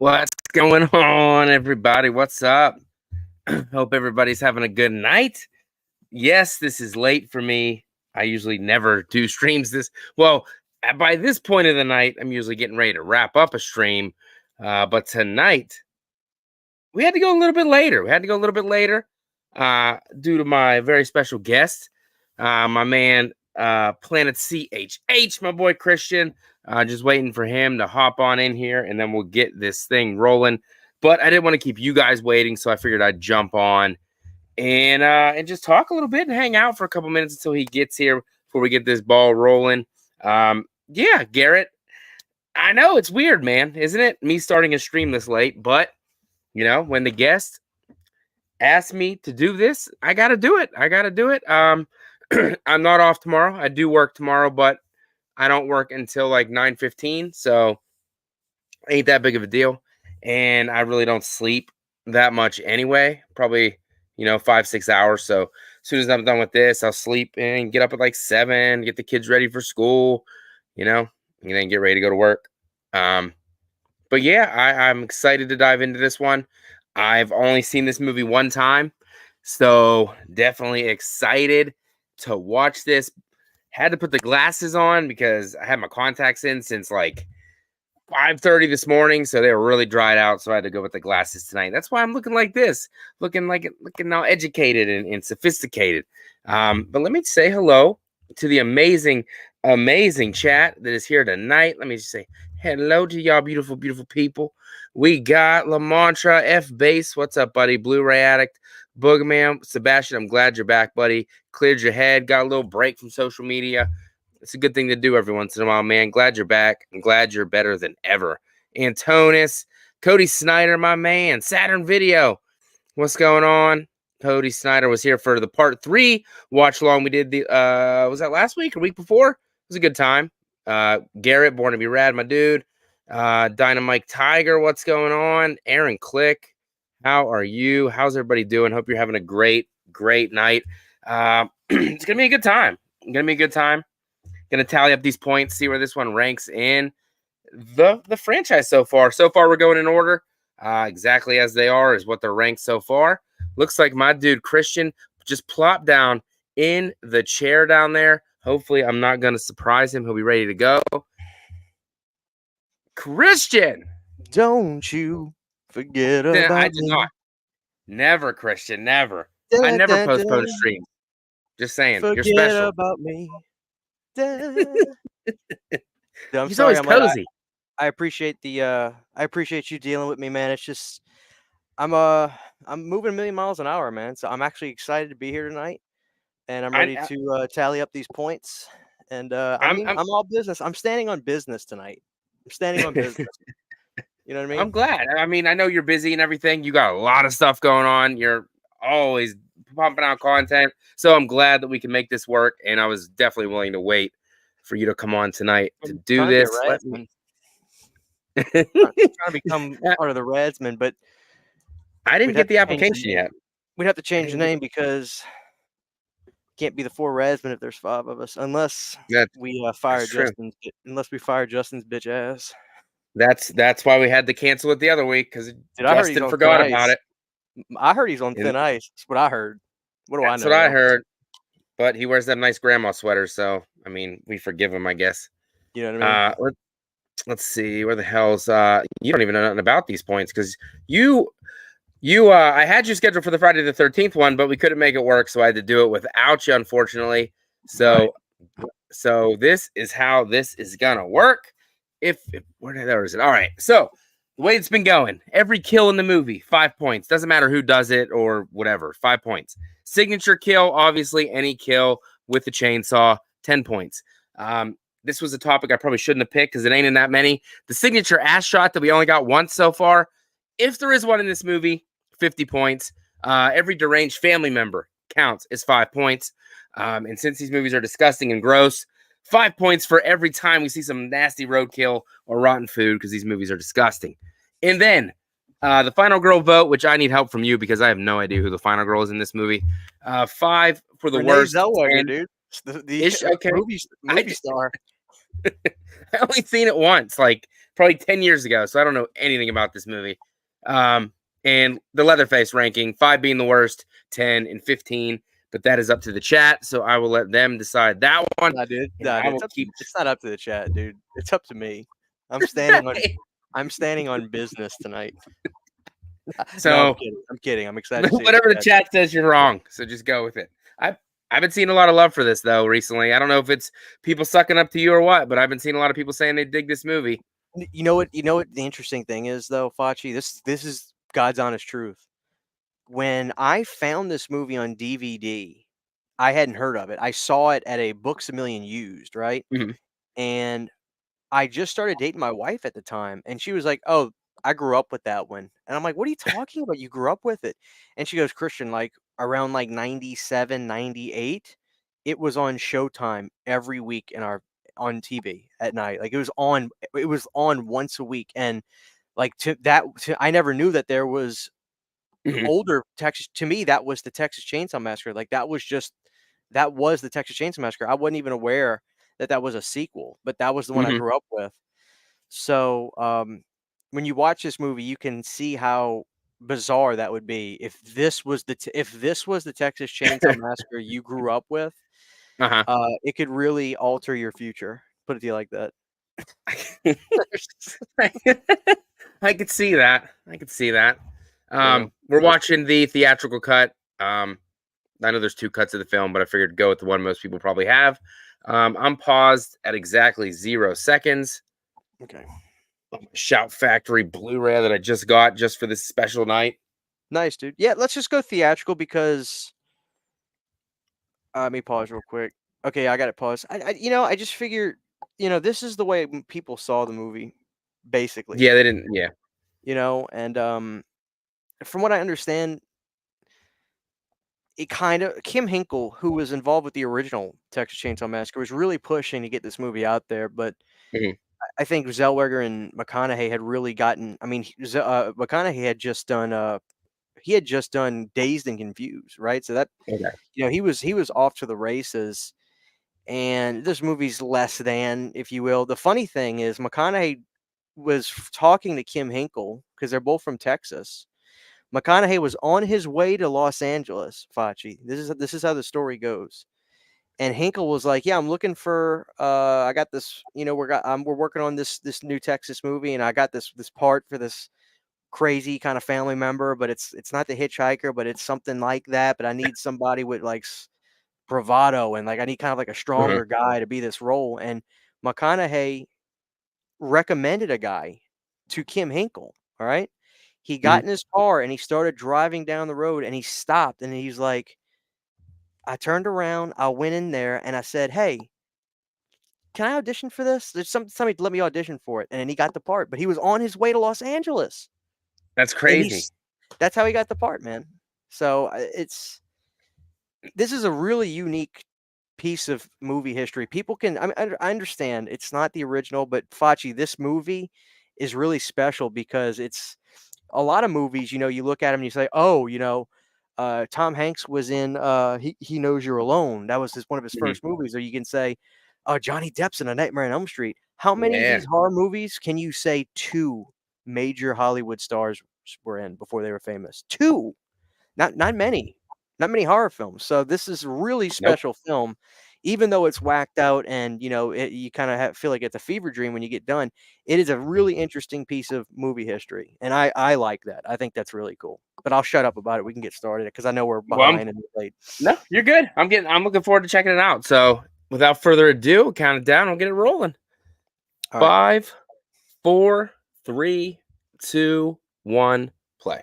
What's going on, everybody? What's up? Hope everybody's having a good night. Yes, this is late for me. I usually never do streams this. Well, by this point of the night, I'm usually getting ready to wrap up a stream. But tonight, we had to go a little bit later. Due to my very special guest, my man, Planet CHH, my boy Christian. Just waiting for him to hop on in here, and then we'll get this thing rolling. But I didn't want to keep you guys waiting, so I figured I'd jump on and just talk a little bit and hang out for a couple minutes until he gets here before we get this ball rolling. Yeah, Garrett, I know it's weird, man, isn't it? Me starting a stream this late, but you know, when the guest asked me to do this, I got to do it. I'm not off tomorrow. I do work tomorrow, but I don't work until like 9:15, so ain't that big of a deal. And I really don't sleep that much anyway. Probably, 5-6 hours. So as soon as I'm done with this, I'll sleep and get up at like 7, get the kids ready for school, and then get ready to go to work. But yeah, I'm excited to dive into this one. I've only seen this movie one time, so definitely excited to watch this. Had to put the glasses on because I had my contacts in since like 5:30 this morning, so they were really dried out, so I had to go with the glasses tonight. That's why I'm looking like this, looking all educated and sophisticated. But let me say hello to the amazing chat that is here tonight. Let me just say hello to y'all beautiful people. We got Lamantra, F Base, what's up, buddy? Blu-ray Addict, Boogeyman, Sebastian, I'm glad you're back, buddy. Cleared your head, got a little break from social media. It's a good thing to do every once in a while, man. Glad you're back. I'm glad you're better than ever. Antonis, Cody Snyder, my man. Saturn Video, what's going on? Cody Snyder was here for the part 3 watch long. We did the was that last week or week before? It was a good time. Garrett, Born to Be Rad, my dude. Dynamite Tiger, what's going on? Aaron Click, how are you? How's everybody doing? Hope you're having a great night. It's gonna be a good time. Gonna tally up these points, see where this one ranks in the franchise so far. So far, we're going in order. Exactly as they are is what they're ranked so far. Looks like my dude Christian just plopped down in the chair down there. Hopefully, I'm not gonna surprise him. He'll be ready to go. Christian, don't you forget about I did me. not. Never, Christian, never. I never postpone a stream. Just saying, forget you're special. About me. I'm He's sorry, always cozy. I appreciate I appreciate you dealing with me, man. It's just I'm moving a million miles an hour, man. So I'm actually excited to be here tonight, and I'm ready to tally up these points. And I'm all business. I'm standing on business tonight. I'm standing on business. You know what I mean? I'm glad. I mean, I know you're busy and everything. You got a lot of stuff going on. You're always pumping out content. So I'm glad that we can make this work. And I was definitely willing to wait for you to come on tonight to do this. I'm trying to become part of the Redsman, but I didn't get the application yet. We'd have to change the name because it can't be the 4 Redsmen if there's 5 of us, unless we fire Justin's bitch ass. That's why we had to cancel it the other week, because Justin forgot about it. I heard he's on thin ice. That's what I heard. What do I know? That's what I heard. But he wears that nice grandma sweater, so I mean, we forgive him, I guess. You know what I mean? Let's see, where the hell's you don't even know nothing about these points, because I had you scheduled for the Friday the 13th one, but we couldn't make it work, so I had to do it without you, unfortunately. So this is how this is gonna work. Where is it? All right. So the way it's been going, every kill in the movie, 5 points. Doesn't matter who does it or whatever, 5 points. Signature kill, obviously, any kill with the chainsaw, 10 points. This was a topic I probably shouldn't have picked because it ain't in that many. The signature ass shot that we only got once so far, if there is one in this movie, 50 points. Every deranged family member counts as 5 points. And since these movies are disgusting and gross, 5 points for every time we see some nasty roadkill or rotten food, because these movies are disgusting. And then the final girl vote, which I need help from you because I have no idea who the final girl is in this movie. 5 for the worst. Zellweger, dude. The movie star. I only seen it once. Like, probably 10 years ago, so I don't know anything about this movie. And the Leatherface ranking, 5 being the worst, 10 and 15, but that is up to the chat, so I will let them decide that one. Nah, dude. And Nah, I dude. will keep. It's not up to the chat, dude. It's up to me. I'm standing on business tonight. No, I'm So kidding. I'm kidding. I'm excited to see whatever the it. chat says, you're wrong. So just go with it. I've been seeing a lot of love for this though recently. I don't know if it's people sucking up to you or what, but I've been seeing a lot of people saying they dig this movie. You know what? You know what the interesting thing is, though, Facci. This is God's honest truth. When I found this movie on DVD, I hadn't heard of it. I saw it at a Books a Million used, right? Mhm. And I just started dating my wife at the time, and she was like, "Oh, I grew up with that one." And I'm like, "What are you talking about? You grew up with it?" And she goes, "Christian, like around like 97, 98, it was on Showtime every week in our on TV at night. Like it was on once a week." And like I never knew that there was Mhm. older Texas. To me, that was the Texas Chainsaw Massacre. Like that was the Texas Chainsaw Massacre. I wasn't even aware that that was a sequel, but that was the one I Mhm. grew up with. So, when you watch this movie, you can see how bizarre that would be if this was if this was the Texas Chainsaw Massacre you grew up with. Uh-huh. It could really alter your future. Put it to you like that. I could see that. I could see that. You know, We're watching the theatrical cut. I know there's 2 cuts of the film, but I figured go with the one most people probably have. I'm paused at exactly 0 seconds. okay, Shout Factory Blu-ray that I just got just for this special night. nice, dude. Yeah, let's just go theatrical because let me pause real quick. Okay, I got it paused. I just figured, this is the way people saw the movie, basically. Yeah, they didn't. Yeah. And from what I understand, it kind of Kim Hinkle, who was involved with the original Texas Chainsaw Massacre, was really pushing to get this movie out there. But Mhm. I think Zellweger and McConaughey had really gotten. I mean, McConaughey had just done Dazed and Confused, right? So that Okay. he was off to the races. And this movie's less than, if you will. The funny thing is, McConaughey was talking to Kim Hinkle because they're both from Texas. McConaughey was on his way to Los Angeles, Facci. This is how the story goes. And Hinkle was like, "Yeah, I'm looking for. I got this. We're working on this new Texas movie, and I got this part for this crazy kind of family member, but it's not the hitchhiker, but it's something like that. But I need somebody with like bravado, and like I need kind of like a Uh-huh. stronger guy to be this role." And McConaughey recommended a guy to Kim Hinkle. All right. He got Mhm. in his car and he started driving down the road and he stopped and he's like, I turned around, I went in there and I said, "Hey, can I audition for this? There's somebody let me audition for it." And then he got the part, but he was on his way to Los Angeles. That's And crazy. that's how he got the part, man. So this is a really unique piece of movie history. People can, I mean, I understand it's not the original, but Facci, this movie is really special because it's a lot of movies. You look at them and you say, "Oh, Tom Hanks was in He Knows You're Alone." That was one of his Mhm. first movies. Or you can say, "Oh, Johnny Depp's in A Nightmare on Elm Street." How many of Yeah. these horror movies can you say two major Hollywood stars were in before they were famous? Two. Not many. Not many horror films. So this is a really Nope. special film, even though it's whacked out and you kind of feel like it's a fever dream when you get done. It is a really interesting piece of movie history, and I like that. I think that's really cool. But I'll shut up about it. We can get started because I know we're Well, behind and we're late. no, you're good. I'm looking forward to checking it out. So without further ado, count it down. I'll get it rolling. All right. 5, 4, 3, 2, 1, play.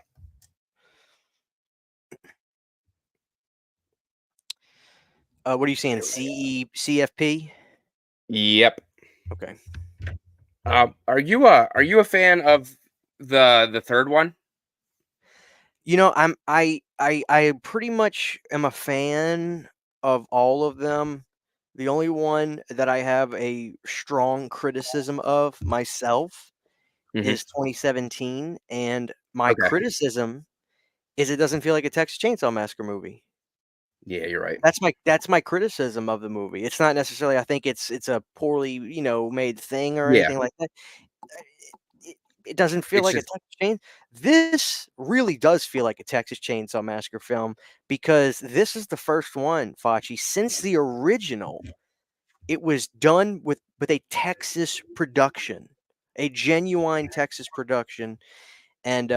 What are you saying? There we go. CFP? Yep. Okay. Are you a fan of the third one? I pretty much am a fan of all of them. The only one that I have a strong criticism of myself Mhm. is 2017, and my Okay. criticism is it doesn't feel like a Texas Chainsaw Massacre movie. Yeah, you're right. That's my criticism of the movie. It's not necessarily I think it's a poorly, made thing or Yeah. anything like that. it doesn't feel It's like a just Texas Chain. This really does feel like a Texas Chainsaw Massacre film because this is the first one, Facci, since the original. It was done with a Texas production, a genuine Texas production, and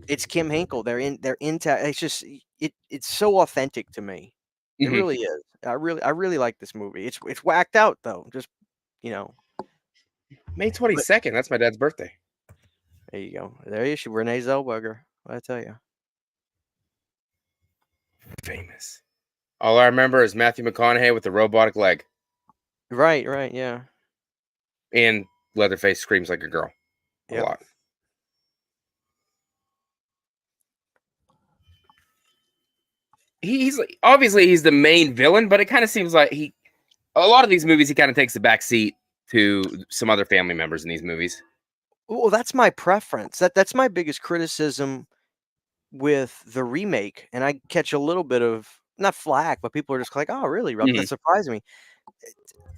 it's Kim Hinkle. They're in it's just it's so authentic to me. It mhm. really is. I really like this movie. It's whacked out though. Just you know, May but 22nd. That's my dad's birthday. there you go. There you should Renee Zellweger. I tell you. Famous. All I remember is Matthew McConaughey with the robotic leg, Right, right, yeah. and Leatherface screams like a girl a Yep. lot. He's like, obviously he's the main villain, but it kind of seems like a lot of these movies he kind of takes the back seat to some other family members in these movies. Well, that's my preference. That's my biggest criticism with the remake, and I catch a little bit of not flack, but people are just like, "Oh, really, Rob? Mhm. That surprised me."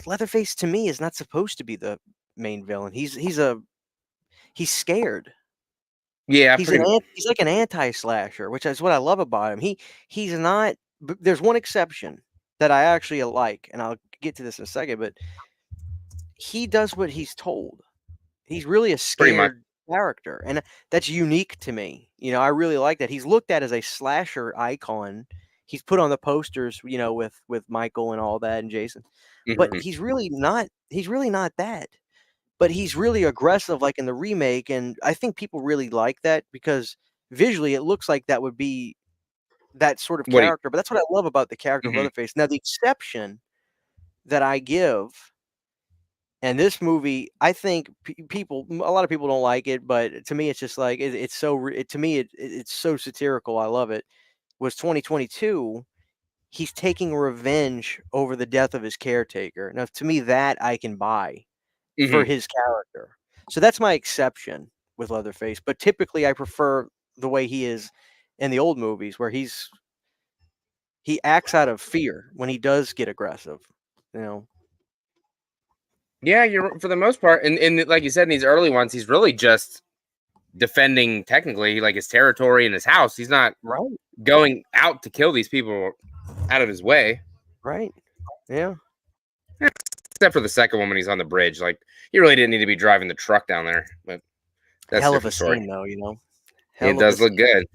Leatherface to me is not supposed to be the main villain. He's scared. Yeah, pretty. He's like an anti-slasher, which is what I love about him. He's not. There's one exception that I actually like, and I'll get to this in a second. But he does what he's told. He's really a Pretty much. scared character, and that's unique to me. I really like that. He's looked at as a slasher icon. He's put on the posters, with Michael and all that and Jason. But Mhm. he's really not that. But he's really aggressive like in the remake, and I think people really like that because visually it looks like that would be that sort of What do you? character. But that's what I love about the character of Mhm. Leatherface. Now the exception that I give and this movie, I think a lot of people don't like it, but to me, it's just like it's so. To me, it's so satirical. I love it. Was 2022? He's taking revenge over the death of his caretaker. Now, to me, that I can buy for Mhm. his character. So that's my exception with Leatherface. But typically, I prefer the way he is in the old movies, where he acts out of fear when he does get aggressive. You know, Yeah, you're for the most part, and like you said in these early ones, he's really just defending technically like his territory and his house. He's not right, going out to kill these people out of his way. right, yeah. Except for the second one when he's on the bridge. Like he really didn't need to be driving the truck down there, but that's a Hell of a different story. scene, though. It Hell of a does look scene. good.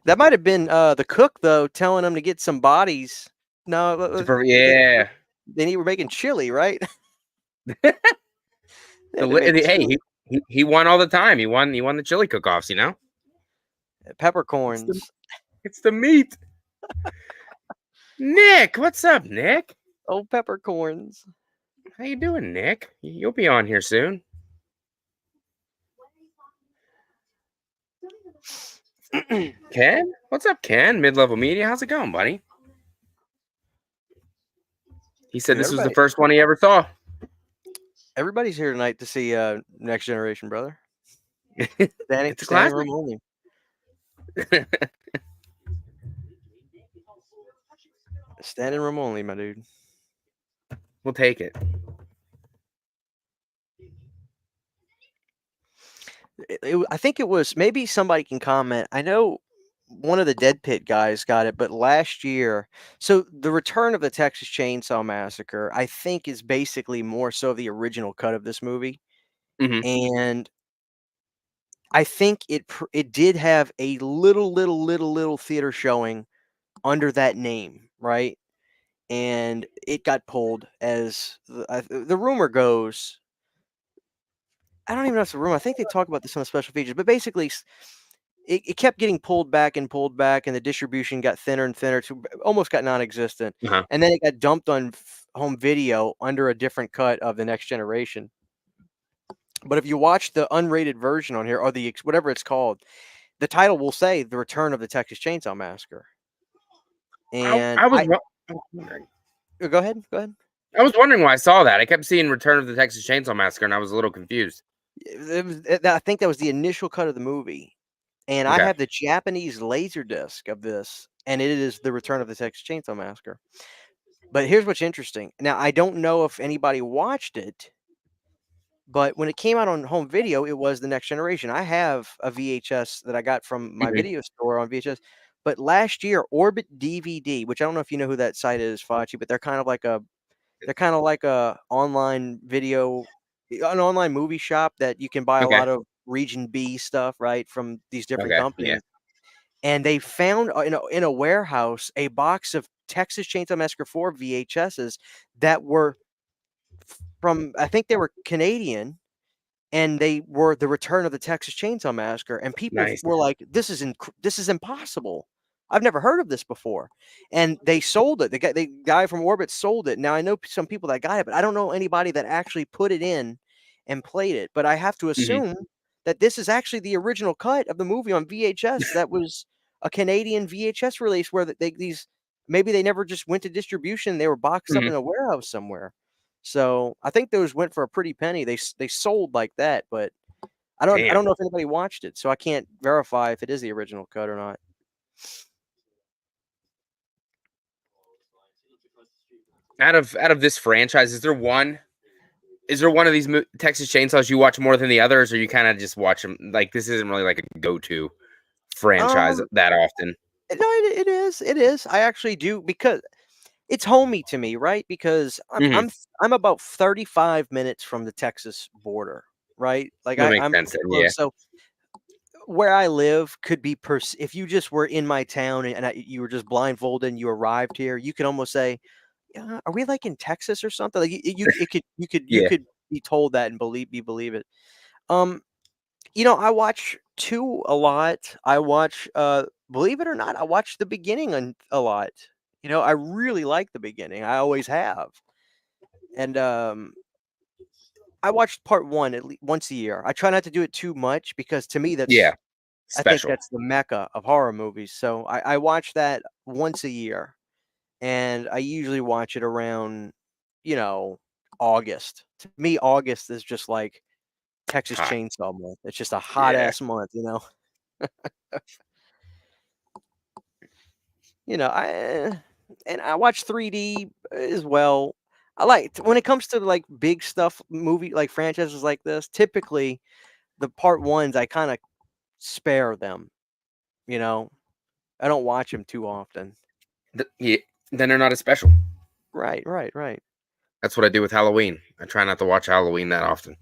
That might have been, the cook, though, telling him to get some bodies. No, Yeah. they were making chili, right? They The had to make hey, chili. he won all the time. He won the chili cook-offs, you know? It's the Peppercorns. it's the meat. Nick, what's up, Nick? Oh, peppercorns. How you doing, Nick? You'll be on here soon. Ken? What's up, Ken? Mid-level media. How's it going, buddy? He said Dude, this was the first one he ever saw. everybody's here tonight to see, Next Generation, brother. It's a Standing classic. room only. Standing room only, my dude. We'll take it. I think it was maybe somebody can comment. I know one of the Dead Pit guys got it, but last year, so the Return of the Texas Chainsaw Massacre, I think, is basically more so the original cut of this movie, Mhm. and I think it did have a little theater showing under that name, right? And it got pulled as the rumor goes. I don't even know if it's a rumor. I think they talk about this on the special features, but basically, it kept getting pulled back, and the distribution got thinner and thinner to almost got non-existent. Uh-huh. And then it got dumped on home video under a different cut of the Next Generation. But if you watch the unrated version on here, or the whatever it's called, the title will say "The Return of the Texas Chainsaw Massacre." And I was wondering. go ahead, go ahead. I was wondering why I saw that. I kept seeing Return of the Texas Chainsaw Massacre, and I was a little confused. I think that was the initial cut of the movie, and I Okay. have the Japanese laser disc of this, and it is The Return of the Texas Chainsaw Massacre. But here's what's interesting. Now, I don't know if anybody watched it, But when it came out on home video, it was The Next Generation. I have a VHS that I got from my Mhm. video store on VHS. But last year, Orbit DVD, which I don't know if you know who that site is, Facci, but they're kind of like a online video, an online movie shop that you can buy a Okay. lot of Region B stuff, right, from these different Okay. Yeah. companies. And they found in a warehouse a box of Texas Chainsaw Massacre 4 VHSs that were from, I think they were Canadian, and they were the return of the Texas Chainsaw Massacre, and people Nice. were like, this is impossible. I've never heard of this before." And they sold it. The guy from Orbit sold it. Now I know some people that got it, but I don't know anybody that actually put it in and played it. But I have to Mhm. assume that this is actually the original cut of the movie on VHS. That was a Canadian VHS release where these maybe they never just went to distribution. They were boxed up Mhm. in a warehouse somewhere. So I think those went for a pretty penny. They sold like that, but I Damn. don't know if anybody watched it, so I can't verify if it is the original cut or not. Out of this franchise, is there one of these Texas Chainsaws you watch more than the others, or you kind of just watch them? Like this isn't really like a go-to franchise Um, that often. no, it is. I actually do because it's homey to me, right? Because Mhm. I'm about 35 minutes from the Texas border, right? Like That makes I'm sense pretty then. Yeah. close. So where I live could be if you just were in my town and you were just blindfolded and you arrived here, you could almost say, "Yeah, are we like in Texas or something?" Like you Yeah. could be told that and believe it. Um, I watch 2 a lot. I watch, believe it or not, I watch the beginning a lot. I really like the beginning. I always have. And, I watched part 1 at least once a year. I try not to do it too much because to me Yeah. I think Special. that's the mecca of horror movies. So I watch that once a year, and I usually watch it around, you know, August. To me, August is just like Texas Hot. Chainsaw Month. It's just a hot Yeah. ass month. I watch 3D as well. I like when it comes to like big stuff, movie like franchises like this. Typically, the part ones I kind of spare them. You know, I don't watch them too often. Yeah. Then they're not as special. Right, right, right. That's what I do with Halloween. I try not to watch Halloween that often.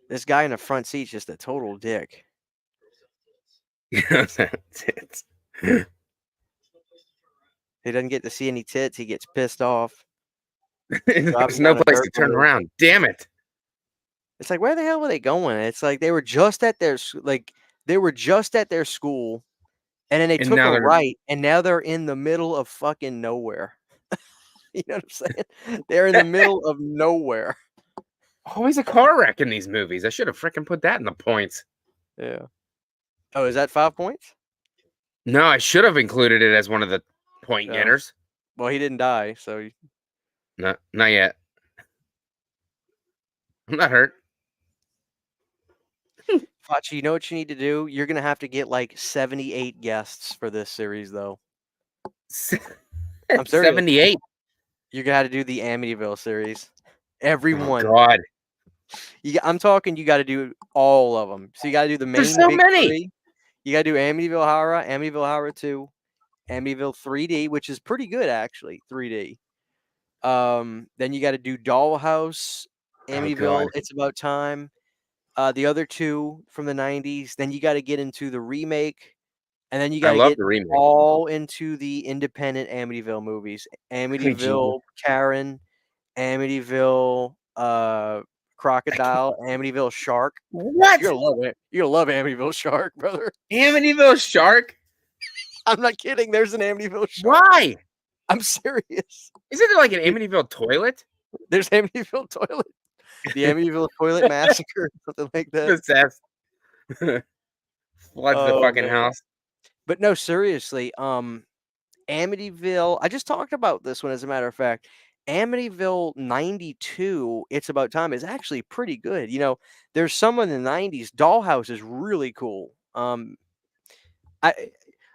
This guy in the front seat's just a total dick. It's- He doesn't get to see any tits. He gets pissed off. There's Driving no down a place dirt to turn road. around. Damn it. It's like, where the hell were they going? It's like they were just at their school, and then they And took a now they're right, and now they're in the middle of fucking nowhere. You know what I'm saying? They're in the middle of nowhere. always a car wreck in these movies. I should have freaking put that in the points. Yeah. Oh, is that 5 points? No, I should have included it as one of the point Oh. getters. Well, he didn't die, so Not yet. I'm not hurt. Fachi, you know what you need to do? You're gonna have to get like 78 guests for this series, though. I'm serious. 78. You're gonna have to do the Amityville series. Oh Everyone. God. I'm talking. You got to do all of them. So you got to do the There's main so big many. 3. You got to do Amityville Horror, Amityville Horror 2, Amityville 3D, which is pretty good actually. 3D. Then you got to do Dollhouse, Oh God. Amityville. It's About Time. The other 2 from the 90s. Then you got to get into the remake, and then you I got to love get the remake. all into the independent Amityville movies. Hey, Jesus. Amityville Karen, Amityville Crocodile, Amityville Shark. What? You're gonna love it. You're gonna love Amityville Shark, brother. Amityville Shark? I'm not kidding. There's an Amityville Shark. Why? I'm serious. Isn't there like an Amityville toilet? There's Amityville Toilet. The Amityville Toilet Massacre, something like that. Possessed. Floods the Oh fucking man. house. But no, seriously, Amityville, I just talked about this one as a matter of fact. Amityville 92, It's About Time is actually pretty good. There's some in the 90s. Dollhouse is really cool.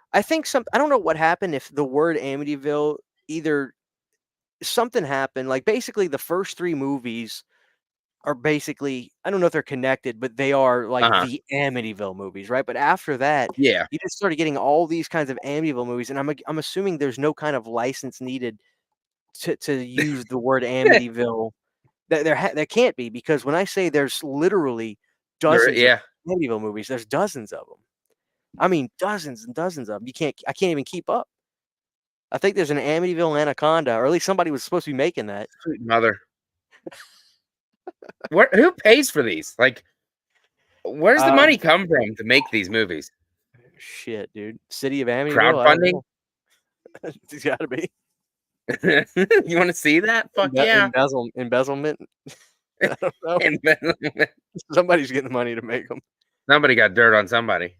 I I think I don't know what happened if the word Amityville either something happened. Like basically, the first 3 movies are basically I don't know if they're connected, but they are like the Amityville movies, right? But after that, Yeah. you just started getting all these kinds of Amityville movies, and I'm assuming there's no kind of license needed to use the word Amityville. There can't be, because when I say there's literally dozens of Yeah. Amityville movies, there's dozens of them. I mean, dozens and dozens of them. I can't even keep up. I think there's an Amityville Anaconda, or at least somebody was supposed to be making that. Sweet mother. Who pays for these? Like, where's the money come from to make these movies? Shit, dude. City of Amityville? I don't Crowdfunding? know. It's gotta be. You want to see that? Fuck yeah. Embezzlement? I don't know. Somebody's getting the money to make them. Somebody got dirt on somebody.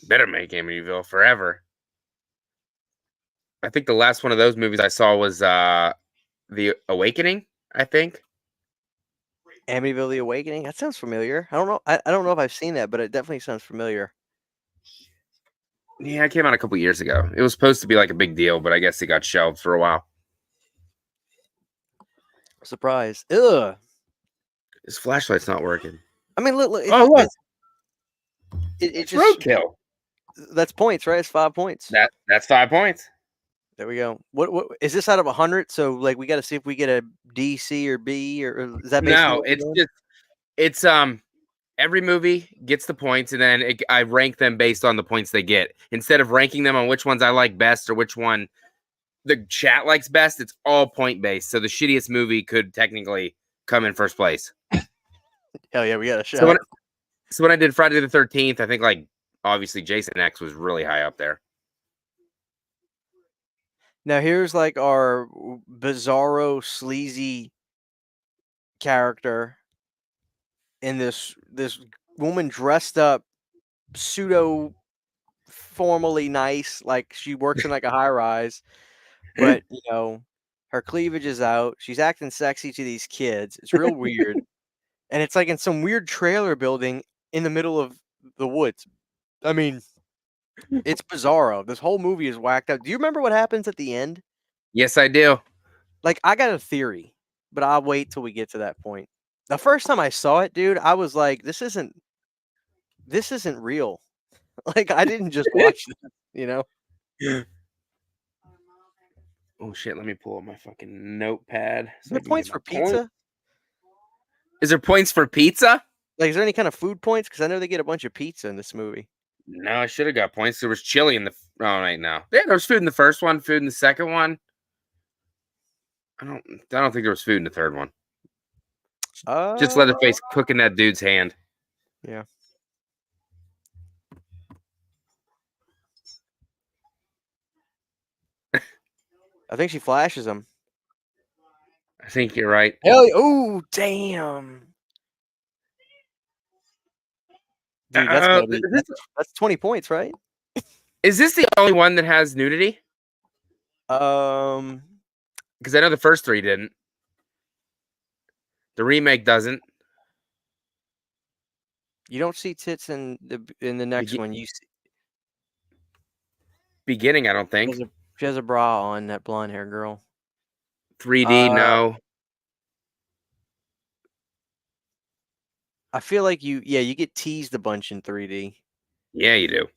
Better make Amityville forever. I think the last one of those movies I saw was The Awakening, I think. Amityville: The Awakening? That sounds familiar. I don't know. I don't know if I've seen that, but it definitely sounds familiar. Yeah, it came out a couple years ago. It was supposed to be like a big deal, but I guess it got shelved for a while. Surprise. Ugh. His flashlight's not working. I mean, look. Oh, look. It just roadkill. That's points, right? It's 5 points. That's 5 points. There we go. What is this out of 100? So like we got to see if we get a D, C, or B, or is that basically? No, it's every movie gets the points, and then I rank them based on the points they get. Instead of ranking them on which ones I like best or which one the chat likes best, it's all point based. So the shittiest movie could technically come in first place. Hell yeah, we got a shot. So when I did Friday the 13th, I think like obviously Jason X was really high up there. Now here's like our bizarro, sleazy character in this woman dressed up pseudo formally nice, like she works in like a high rise, but you know, her cleavage is out. She's acting sexy to these kids. It's real weird. And it's like in some weird trailer building in the middle of the woods. I mean, it's bizarro. This whole movie is whacked out. Do you remember what happens at the end? Yes, I do. Like, I got a theory, but I'll wait till we get to that point. The first time I saw it, dude, I was like, this isn't real. Like, I didn't just watch this, you know? Oh shit, let me pull up my fucking notepad. Is there points for pizza? Is there points for pizza? Like, is there any kind of food points? Because I know they get a bunch of pizza in this movie. No, I should have got points. There was chili in the right now. Yeah, there was food in the first one, food in the second one. I don't think there was food in the third one. Just Leatherface cooking that dude's hand. Yeah. I think she flashes him. I think you're right. Oh, damn. Dude, that's 20 points, right? Is this the only one that has nudity? Because I know the first 3 didn't. The remake doesn't. You don't see tits in the next one. You see beginning, I don't think. She has a bra on, that blonde hair girl. 3D, no. I feel like you get teased a bunch in 3D. Yeah, you do.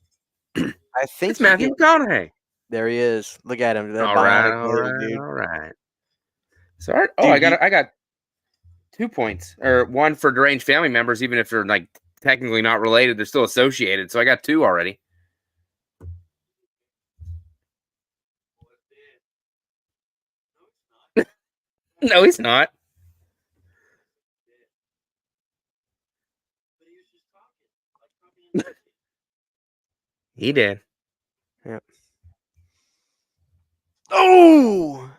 I think it's Matthew McConaughey. There he is. Look at him. That all right. So, dude, I got 2 points, or 1 for deranged family members, even if they're like technically not related, they're still associated. So I got 2 already. No, he's not. He did. Yep. Oh!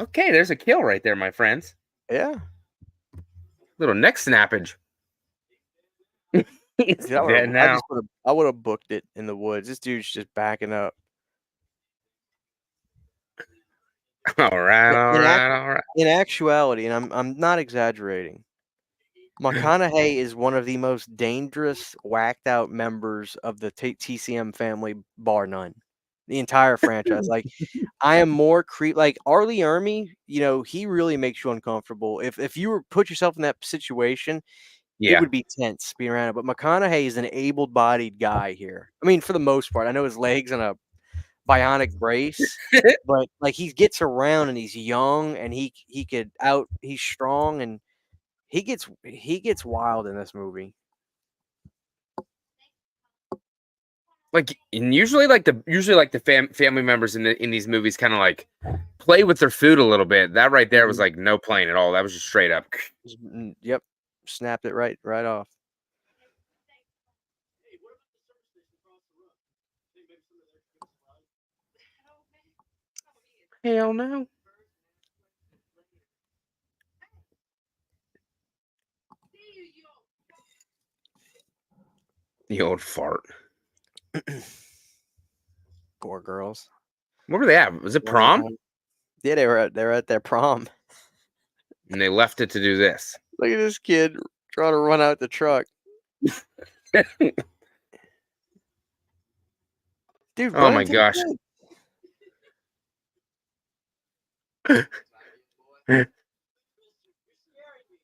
Okay, there's a kill right there, my friends. Yeah. Little neck snappage. He's dead now. I would have booked it in the woods. This dude's just backing up. All right. In actuality, and I'm not exaggerating, McConaughey is one of the most dangerous, whacked out members of the TCM family, bar none. The entire franchise. Like, I am more like Arlie Ermy, he really makes you uncomfortable. If you were put yourself in that situation, it Yeah. would be tense being around it. But McConaughey is an able-bodied guy here. I mean, for the most part. I know his legs on a bionic brace, but like he gets around and he's young and he's strong and he gets wild in this movie. Like, and usually the family members in these movies kind of like play with their food a little bit. That right there was like no playing at all. That was just straight up. Yep, snapped it right off. Hell no. The old fart. Poor girls. What were they at? Was it prom? Yeah, they were at their prom. And they left it to do this. Look at this kid trying to run out the truck. Dude, oh my gosh.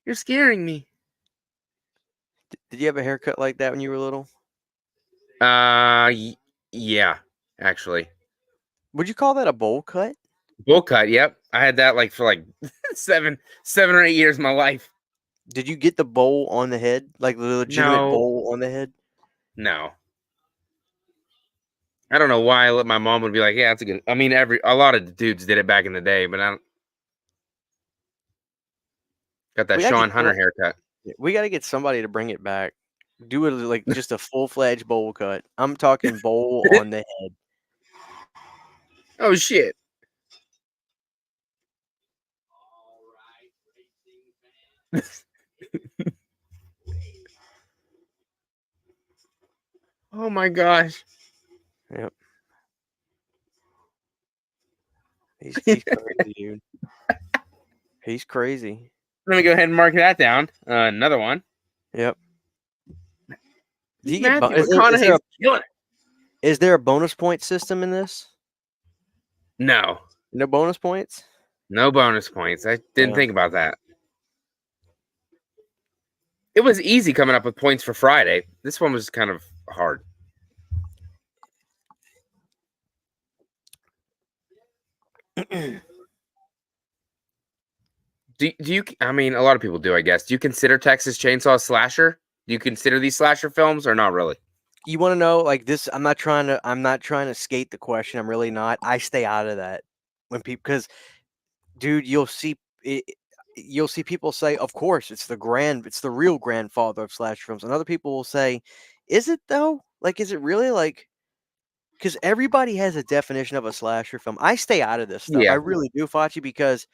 You're scaring me. Did you have a haircut like that when you were little? Yeah, actually. Would you call that a bowl cut? Bowl cut, yep. I had that like for like 7 or 8 years of my life. Did you get the bowl on the head? Like the legitimate bowl on the head? No. I don't know why my mom would be like, yeah, that's a good. I mean, a lot of dudes did it back in the day, but I don't. Got that Sean Hunter haircut. We got to get somebody to bring it back. Do it like just a full-fledged bowl cut. I'm talking bowl on the head. Oh shit. Oh my gosh. Yep. He's crazy, dude. He's crazy. Let me go ahead and mark that down. Another one. Yep. Is there a bonus point system in this? No. No bonus points? No bonus points. I didn't think about that. It was easy coming up with points for Friday. This one was kind of hard. Do you? I mean, a lot of people do, I guess. Do you consider Texas Chainsaw a slasher? Do you consider these slasher films or not really? You want to know like this? I'm not trying to skate the question. I'm really not. I stay out of that when people because, dude, you'll see people say, of course, it's the real grandfather of slasher films, and other people will say, is it though? Like, is it really like? Because everybody has a definition of a slasher film. I stay out of this stuff. Yeah. I really do, Facci, because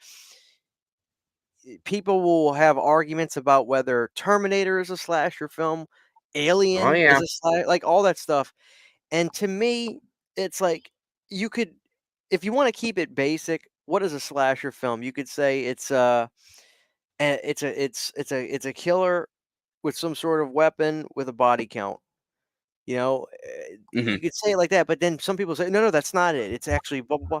people will have arguments about whether Terminator is a slasher film, Alien is a slasher, like all that stuff. And to me, it's like you could, if you want to keep it basic, what is a slasher film? You could say it's a killer with some sort of weapon with a body count. You could say it like that, but then some people say, no, that's not it. It's actually blah blah blah.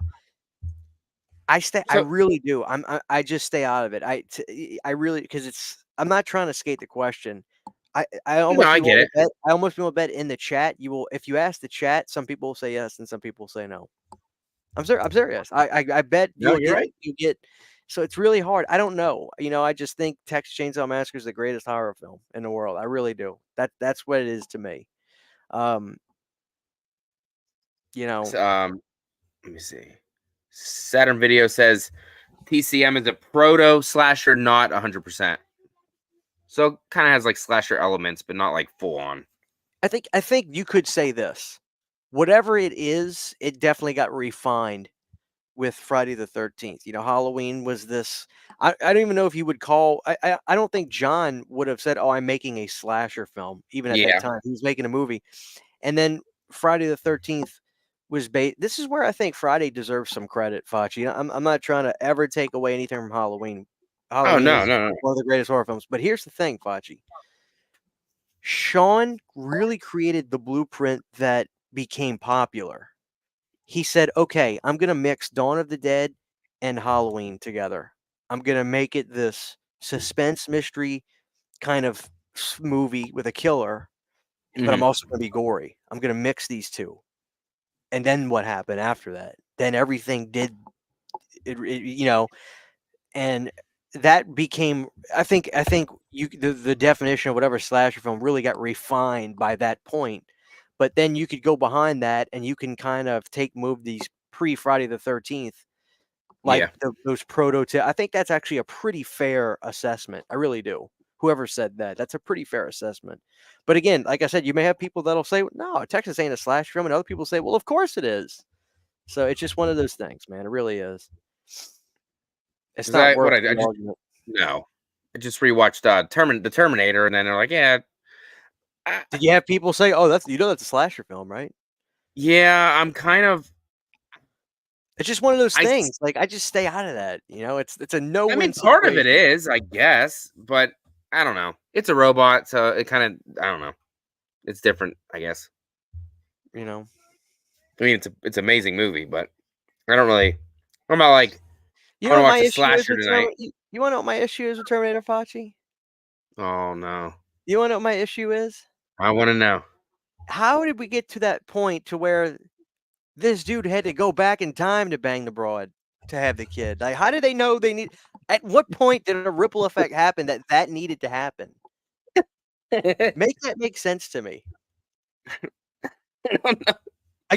I really do. I just stay out of it. I really because I'm not trying to skate the question. I get it. I almost will bet in the chat if you ask the chat, some people will say yes and some people will say no. I'm serious. I bet you'll get. So it's really hard. I don't know. I just think Texas Chainsaw Massacre is the greatest horror film in the world. I really do. That's what it is to me. Let me see. Saturn Video says TCM is a proto slasher, not 100%. So kind of has like slasher elements, but not like full on. I think you could say this. Whatever it is, it definitely got refined with Friday the 13th. Halloween was this. I don't even know if you would call. I don't think John would have said, "Oh, I'm making a slasher film." Even at that time, he was making a movie, and then Friday the 13th was based. This is where I think Friday deserves some credit, Facci. I'm not trying to ever take away anything from Halloween. Halloween is no. one of the greatest horror films. But here's the thing, Facci. Sean really created the blueprint that became popular. He said, okay, I'm going to mix Dawn of the Dead and Halloween together. I'm going to make it this suspense mystery kind of movie with a killer, but I'm also going to be gory. I'm going to mix these two. And then what happened after that? Then everything did, and that became, I think the definition of whatever slasher film really got refined by that point. But then you could go behind that and you can kind of move these pre Friday the 13th, like those prototype. I think that's actually a pretty fair assessment. I really do. Whoever said that, that's a pretty fair assessment. But again, like I said, you may have people that'll say, no, Texas ain't a slasher film. And other people say, well, of course it is. So it's just one of those things, man. It really is. It's not worth the argument. No. I just rewatched the Terminator, and then they're like, yeah. Did you have people say, oh, that's a slasher film, right? Yeah, I'm kind of. It's just one of those things. Like, I just stay out of that. It's a no-win. I mean, part of it is, I guess, but I don't know. It's a robot, so it kind of, I don't know. It's different, I guess. I mean, it's an amazing movie, but I don't really. I'm not like. You know what my issue is with tonight. You want to know what my issue is with Terminator, Facci? Oh no. You want to know what my issue is? I want to know. How did we get to that point to where this dude had to go back in time to bang the broad to have the kid? Like, how did they know they need? At what point did a ripple effect happen that needed to happen? Make that make sense to me. I don't know.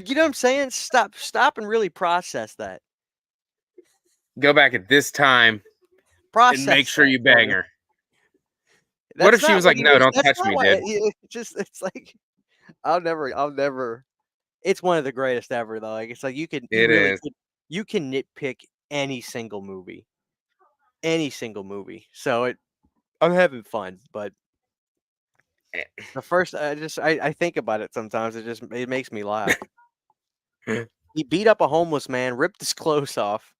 You know what I'm saying? Stop and really process that. Go back at this time and make sure you bang her. What if she was like, no, don't touch me, dude? It's like, I'll never. It's one of the greatest ever, though. Like, it's like you can nitpick any single movie. So I'm having fun, but the first, I think about it sometimes. It makes me laugh. He beat up a homeless man, ripped his clothes off.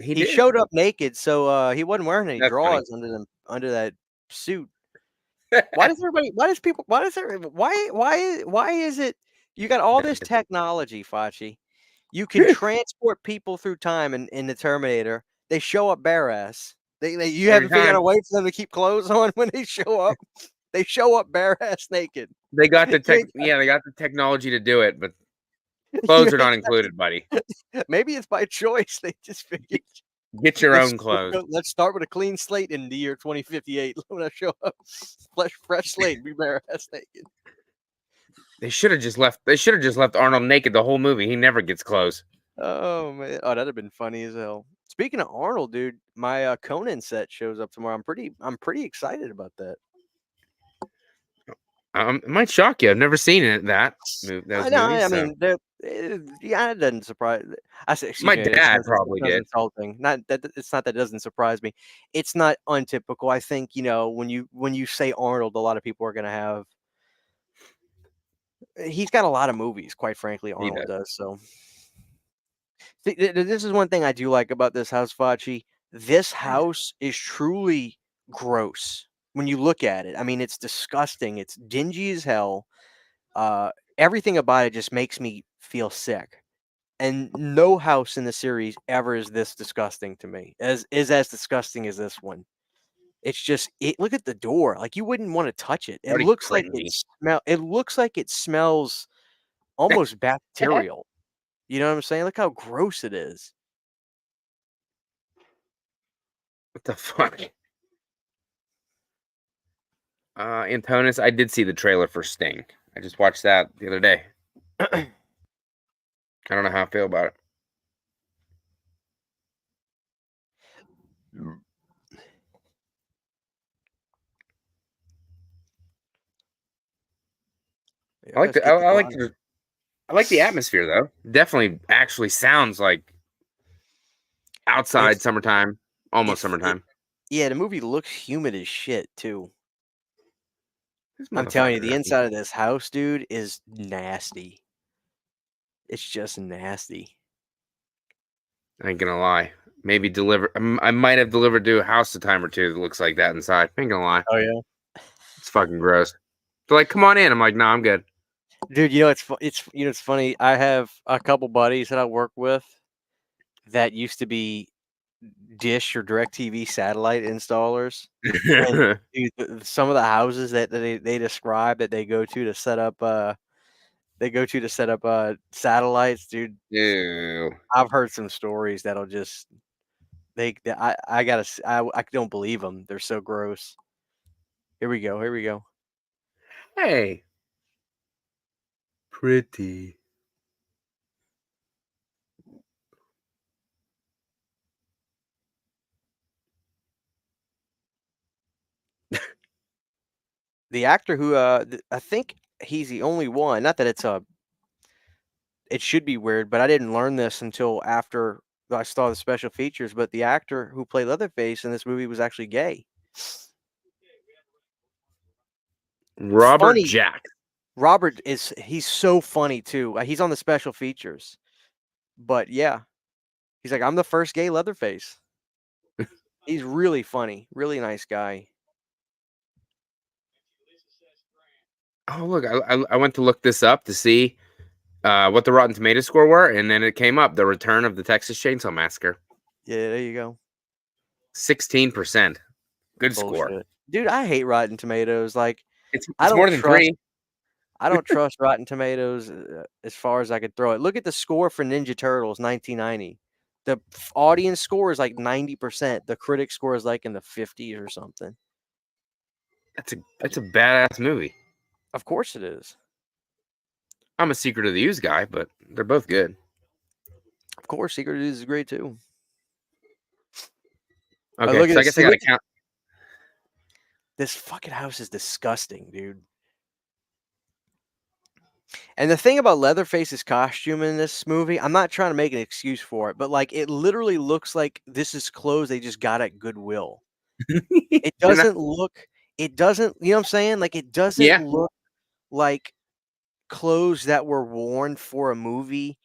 He showed up naked, so he wasn't wearing any drawers under that suit. Why is it you got all this technology, Facci? You can transport people through time in the Terminator. They show up bare ass. You haven't figured out a way for them to keep clothes on when they show up. They show up bare ass naked. They got the technology to do it, but clothes are not included, buddy. Maybe it's by choice. They just figured. Get your own clothes. Let's start with a clean slate in the year 2058. When I show up, fresh slate, be bare ass naked. They should have just left Arnold naked the whole movie. He never gets clothes. Oh man, that'd have been funny as hell. Speaking of Arnold, dude, my Conan set shows up tomorrow. I'm pretty excited about that. It might shock you. I've never seen that movie. I mean, it doesn't surprise. I say, my dad probably did. Insulting. Not that it's not that it doesn't surprise me. It's not untypical. I think when you say Arnold, a lot of people are gonna have. He's got a lot of movies, quite frankly. Arnold does. So this is one thing I do like about this house, Facci. This house is truly gross. When you look at it, I mean, it's disgusting. It's dingy as hell. Everything about it just makes me feel sick. And no house in the series ever is this disgusting to me. As disgusting as this one. It's just look at the door. Like, you wouldn't want to touch it. It looks like it smells almost bacterial. You know what I'm saying? Look how gross it is. What the fuck? Antonis, I did see the trailer for Sting. I just watched that the other day. I don't know how I feel about it. I like the atmosphere though. Definitely actually sounds like outside summertime, almost summertime. The movie looks humid as shit too. I'm telling you, the inside of this house, dude, is nasty. It's just nasty. I ain't gonna lie. Maybe deliver. I might have delivered to a house a time or two that looks like that inside. Ain't gonna lie. Oh yeah, It's fucking gross. They're like, come on in. I'm like, no, I'm good. dude. It's funny. I have a couple buddies that I work with that used to be Dish or DirecTV satellite installers, and dude, some of the houses that they describe that they go to set up satellites, dude. Ew. I've heard some stories that'll just I gotta I don't believe them. They're so gross. Here we go. Here we go. Hey. Pretty. The actor who I think he's the only one. Not that it should be weird, but I didn't learn this until after I saw the special features. But the actor who played Leatherface in this movie was actually gay. Robert Funny. Jack. Robert he's so funny too. He's on the special features. But yeah, he's like, I'm the first gay Leatherface. He's really funny, really nice guy. Oh, look, I went to look this up to see what the Rotten Tomatoes score were, and then it came up, The Return of the Texas Chainsaw Massacre. Yeah, there you go. 16%. Good score. Bullshit. Dude, I hate Rotten Tomatoes. Like, It's I don't more than trust 3. I don't trust Rotten Tomatoes as far as I could throw it. Look at the score for Ninja Turtles 1990. The audience score is like 90%. The critic score is like in the 50s or something. That's a badass movie. Of course it is. I'm a Secret of the Use guy, but they're both good. Of course, Secret is great too. Okay, look at so I this. guess I gotta count. This fucking house is disgusting, dude. And the thing about Leatherface's costume in this movie, I'm not trying to make an excuse for it, but like it literally looks like this is clothes they just got at Goodwill. It doesn't look, you know what I'm saying? Like it doesn't Yeah. look like clothes that were worn for a movie.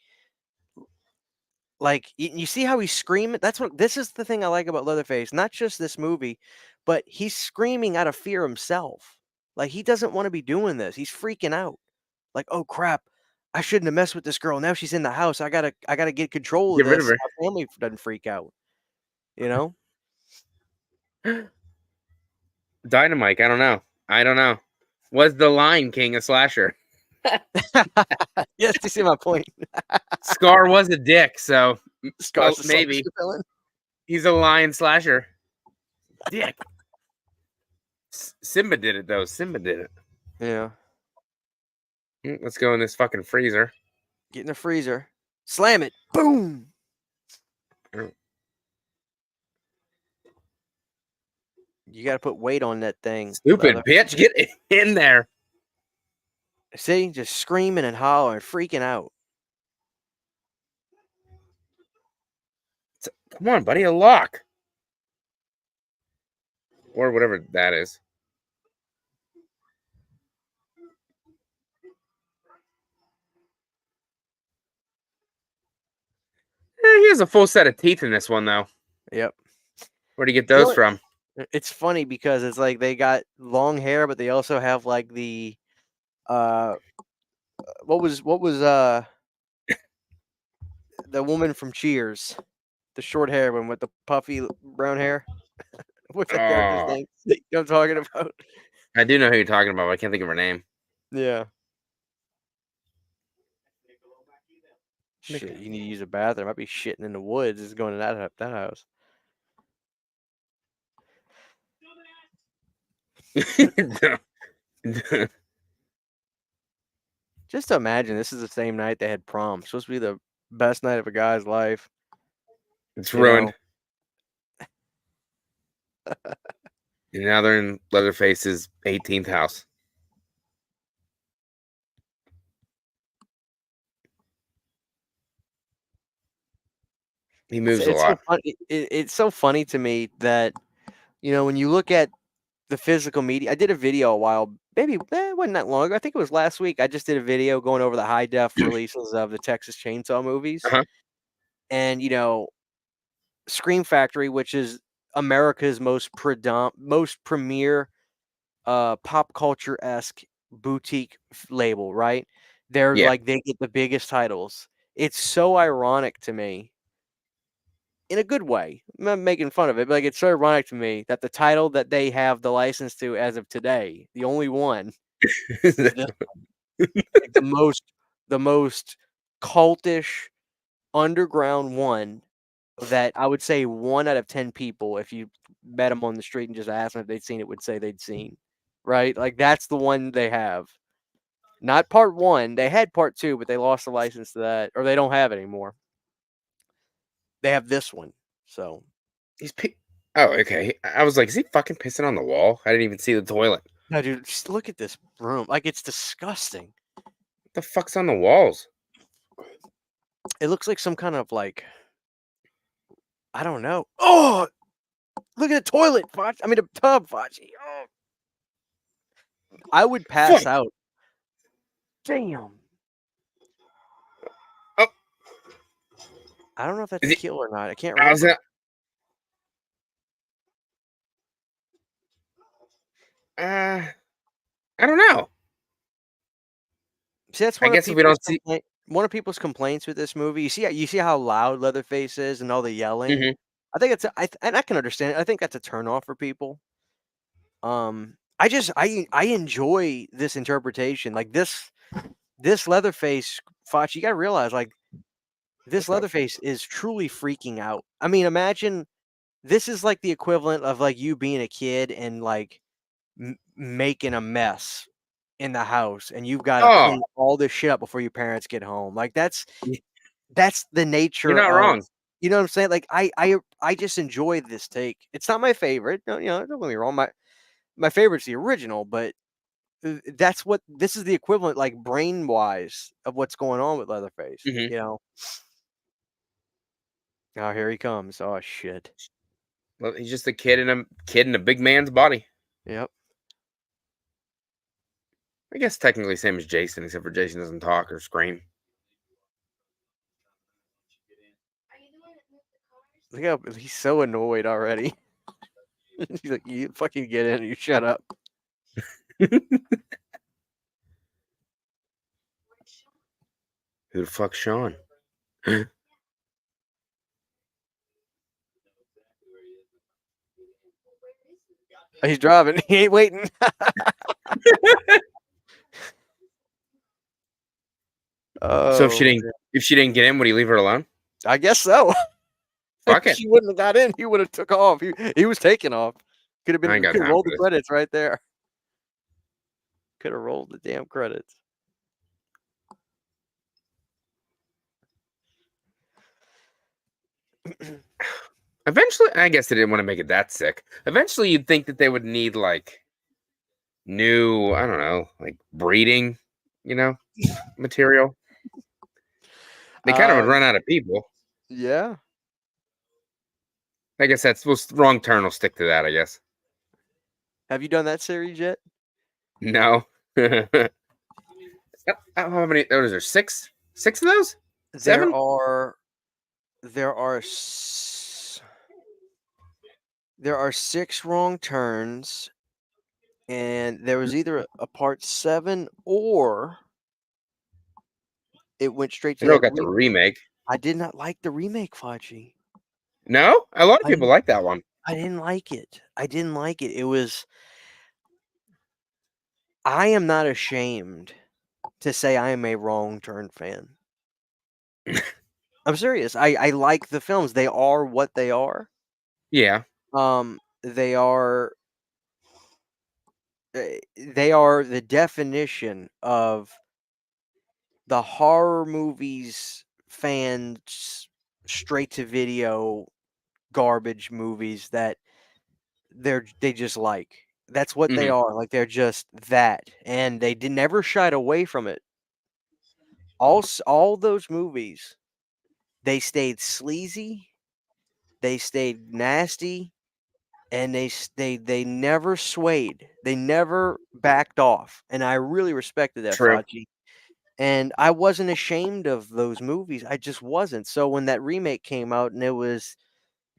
Like you see how he's screaming? This is the thing I like about Leatherface, not just this movie, but he's screaming out of fear himself. Like he doesn't want to be doing this. He's freaking out. Like, oh crap, I shouldn't have messed with this girl. Now she's in the house. I gotta get control of Get rid of this. her. My family doesn't freak out. You know? Dynamite, I don't know. Was the Lion King a slasher? Yes, you see my point. Scar was a dick, so Scar's the maybe slasher villain. he's a lion slasher. Dick. Simba did it though. Simba did it. Yeah. Let's go in this fucking freezer. Get in the freezer. Slam it. Boom. You got to put weight on that thing. Stupid bitch, get in there. See, just screaming and hollering, freaking out. Come on, buddy, a lock. Or whatever that is. He has a full set of teeth in this one, though. Yep. Where'd he get those from? It's funny because it's like they got long hair, but they also have like the what was the woman from Cheers, the short hair one with the puffy brown hair. What's that character's name? You know what I'm talking about? I do know who you're talking about, but I can't think of her name. Yeah. Shit, you need to use a bathroom. I'd be shitting in the woods. Is going to that house. Just imagine this is the same night they had prom. It's supposed to be the best night of a guy's life. It's ruined. And now they're in Leatherface's 18th house. He moves a lot. It's so funny to me that, when you look at the physical media, I did a video a while, maybe it wasn't that long ago. I think it was last week. I just did a video going over the high def releases of the Texas Chainsaw movies. Uh-huh. And, Scream Factory, which is America's most premier pop culture-esque boutique label, right? They're Yeah. like, they get the biggest titles. It's so ironic to me, in a good way. I'm not making fun of it, but like, it's so ironic to me that the title that they have the license to as of today, the only one, is this, like, the most cultish underground one that I would say 1 out of 10 people, if you met them on the street and just asked them if they'd seen it, would say they'd seen, right? Like, that's the one they have. Not part 1. They had part 2, but they lost the license to that, or they don't have it anymore. They have this one. So, He's oh, okay. I was like, is he fucking pissing on the wall? I didn't even see the toilet. no, dude, just look at this room. Like, it's disgusting. What the fuck's on the walls? It looks like some kind of, like, I don't know. Oh, look at the toilet, Foch. I mean, the tub, Fochi. Oh, I would pass Fuck. out. Damn. Oh, I don't know if that's is a he? kill or not. I can't I was remember. I don't know. See, that's I guess if we don't see. one of people's complaints with this movie. You see how loud Leatherface is and all the yelling. Mhm. I think and I can understand it. I think that's a turnoff for people. I enjoy this interpretation. Like, this Leatherface, Foch, you gotta realize, like, this Leatherface is truly freaking out. I mean, imagine this is like the equivalent of, like, you being a kid and, like, making a mess in the house, and you've got to Oh, clean all this shit up before your parents get home. Like, that's y- the you're nature not of, wrong. you know what I'm saying? Like, I just enjoy this take. It's not my favorite. No, don't get me wrong. My favorite's the original, but that's what this is the equivalent, like, brain wise, of what's going on with Leatherface. Mhm. You know. Oh, here he comes. Oh shit. Well, he's just a kid in a big man's body. Yep. I guess technically same as Jason, except for Jason doesn't talk or scream. Look how he's so annoyed already. He's like, "You fucking get in, you shut up." Who the fuck's Sean? He's driving. He ain't waiting. So Oh, if she didn't get in, would he leave her alone? I guess so. Fuck If it. she wouldn't have got in, he would have took off. He was taking off. I ain't got Could have time rolled for the this. credits right there. Could have rolled the damn credits. Eventually, I guess they didn't want to make it that sick. Eventually, you'd think that they would need like new, I don't know, like breeding, material. They kind of would Um, run out of people. yeah. I guess that's wrong turn. Will stick to that. I guess. Have you done that series yet? No. How many? What is there? Six? Six of those? There 7? are there are there are 6 wrong turns, and there was either a part 7 or it went straight They to don't that got the remake. I did not like the remake, Fachi. No, a lot of I people didn't like that one. I didn't like it. I didn't like it. It was I am not ashamed to say I am a Wrong Turn fan. I'm serious. I like the films. They are what they are. Yeah. They are they are the definition of the horror movies fans straight to video garbage movies that they just like. That's what they Hmm. are. Like, they're just that, and they never shied away from it. All those movies, they stayed sleazy, they stayed nasty, and they never swayed. They never backed off, and I really respected that, True. Fachi. And I wasn't ashamed of those movies. I just wasn't. So when that remake came out and it was,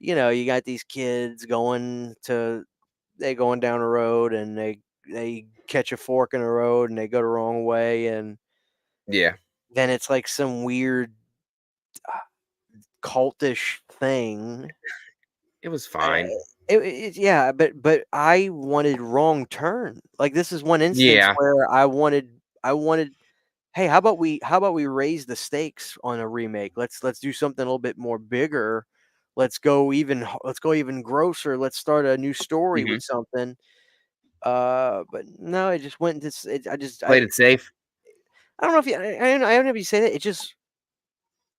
you got these kids going down a road and they catch a fork in the road and they go the wrong way, and Yeah. then it's like some weird cultish thing. It was fine. Yeah, but I wanted Wrong Turn. Like, this is one instance Yeah. where I wanted, hey, how about we raise the stakes on a remake? Let's do something a little bit more bigger. Let's go even grosser. Let's start a new story Hmm. with something. But no, it just went this. Played it safe. I don't know if you, I don't know if you say that. It just,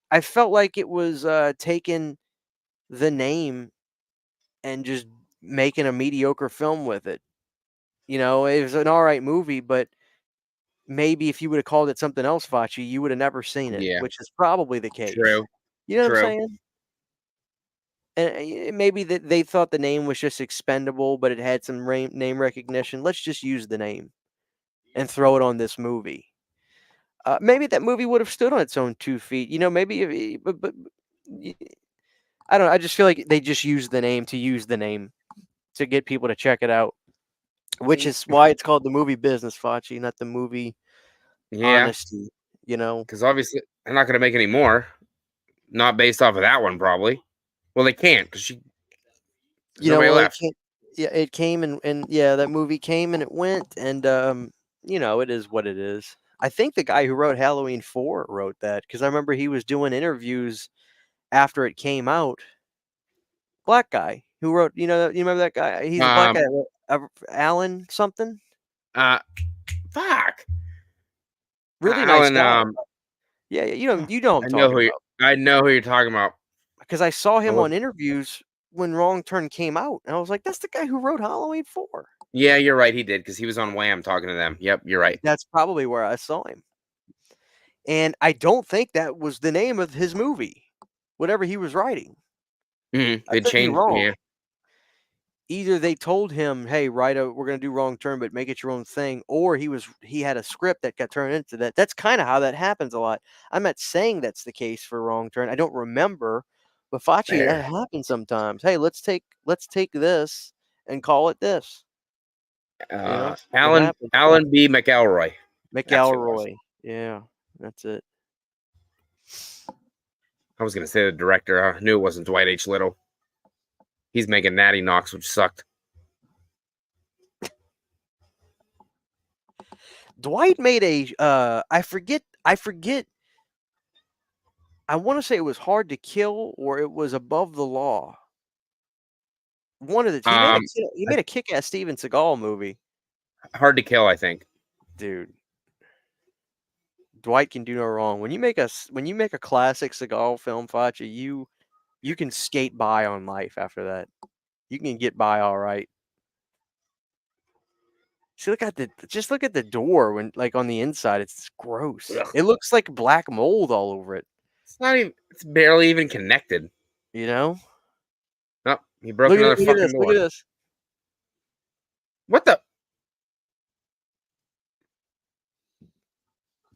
I felt like it was taking the name and just making a mediocre film with it. It was an all right movie, but maybe if you would have called it something else, Facci, you would have never seen it, Yeah. which is probably the case. True. You know what I'm True. saying? And maybe that they thought the name was just expendable, but it had some name recognition. Let's just use the name and throw it on this movie. Maybe that movie would have stood on its own 2 feet. Maybe, but I don't know. I just feel like they just used the name to use the name to get people to check it out, which is why it's called the movie business, Facci, not the movie Yeah. honesty. Because obviously they're not going to make any more. Not based off of that one, probably. Well, they can't because there's nobody Well, it left. came, yeah, it came and yeah, that movie came and it went, and it is what it is. I think the guy who wrote Halloween 4 wrote that, because I remember he was doing interviews after it came out. Black guy who wrote, you remember that guy? He's a black Um. guy, Alan something. Uh. Fuck. Really nice Alan. guy. Yeah, you know who I'm I know talking who you. about, I know who you're talking about. because I saw I him was. on interviews when Wrong Turn came out, and I was like, that's the guy who wrote Halloween 4. Yeah, you're right. He did because he was on Wham talking to them. Yep, you're right. That's probably where I saw him. And I don't think that was the name of his movie, whatever he was writing. I They could be changed. wrong. Yeah. Either they told him, "Hey, we're gonna do Wrong Turn, but make it your own thing," or he had a script that got turned into that. That's kind of how that happens a lot. I'm not saying that's the case for Wrong Turn. I don't remember, but Facci, that There. happens sometimes. Hey, let's take this and call it this. It happens. Alan B. McElroy. That's who it was. McElroy. Yeah, that's it. I was gonna say the director. I knew it wasn't Dwight H. Little. He's making Natty Knocks, which sucked. Dwight made I forget. I want to say it was Hard to Kill or it was Above the Law. One of the Um, he made a kick-ass Steven Seagal movie, Hard to Kill, I think. dude. Dwight can do no wrong. When you make a classic Seagal film, Facci, you can skate by on life after that. You can get by all right. See, look at the door when, like, on the inside, it's gross. Ugh. It looks like black mold all over it. It's not even. It's barely even connected. You know? Oh, he broke another Look at fucking this. Look door. at this. What the?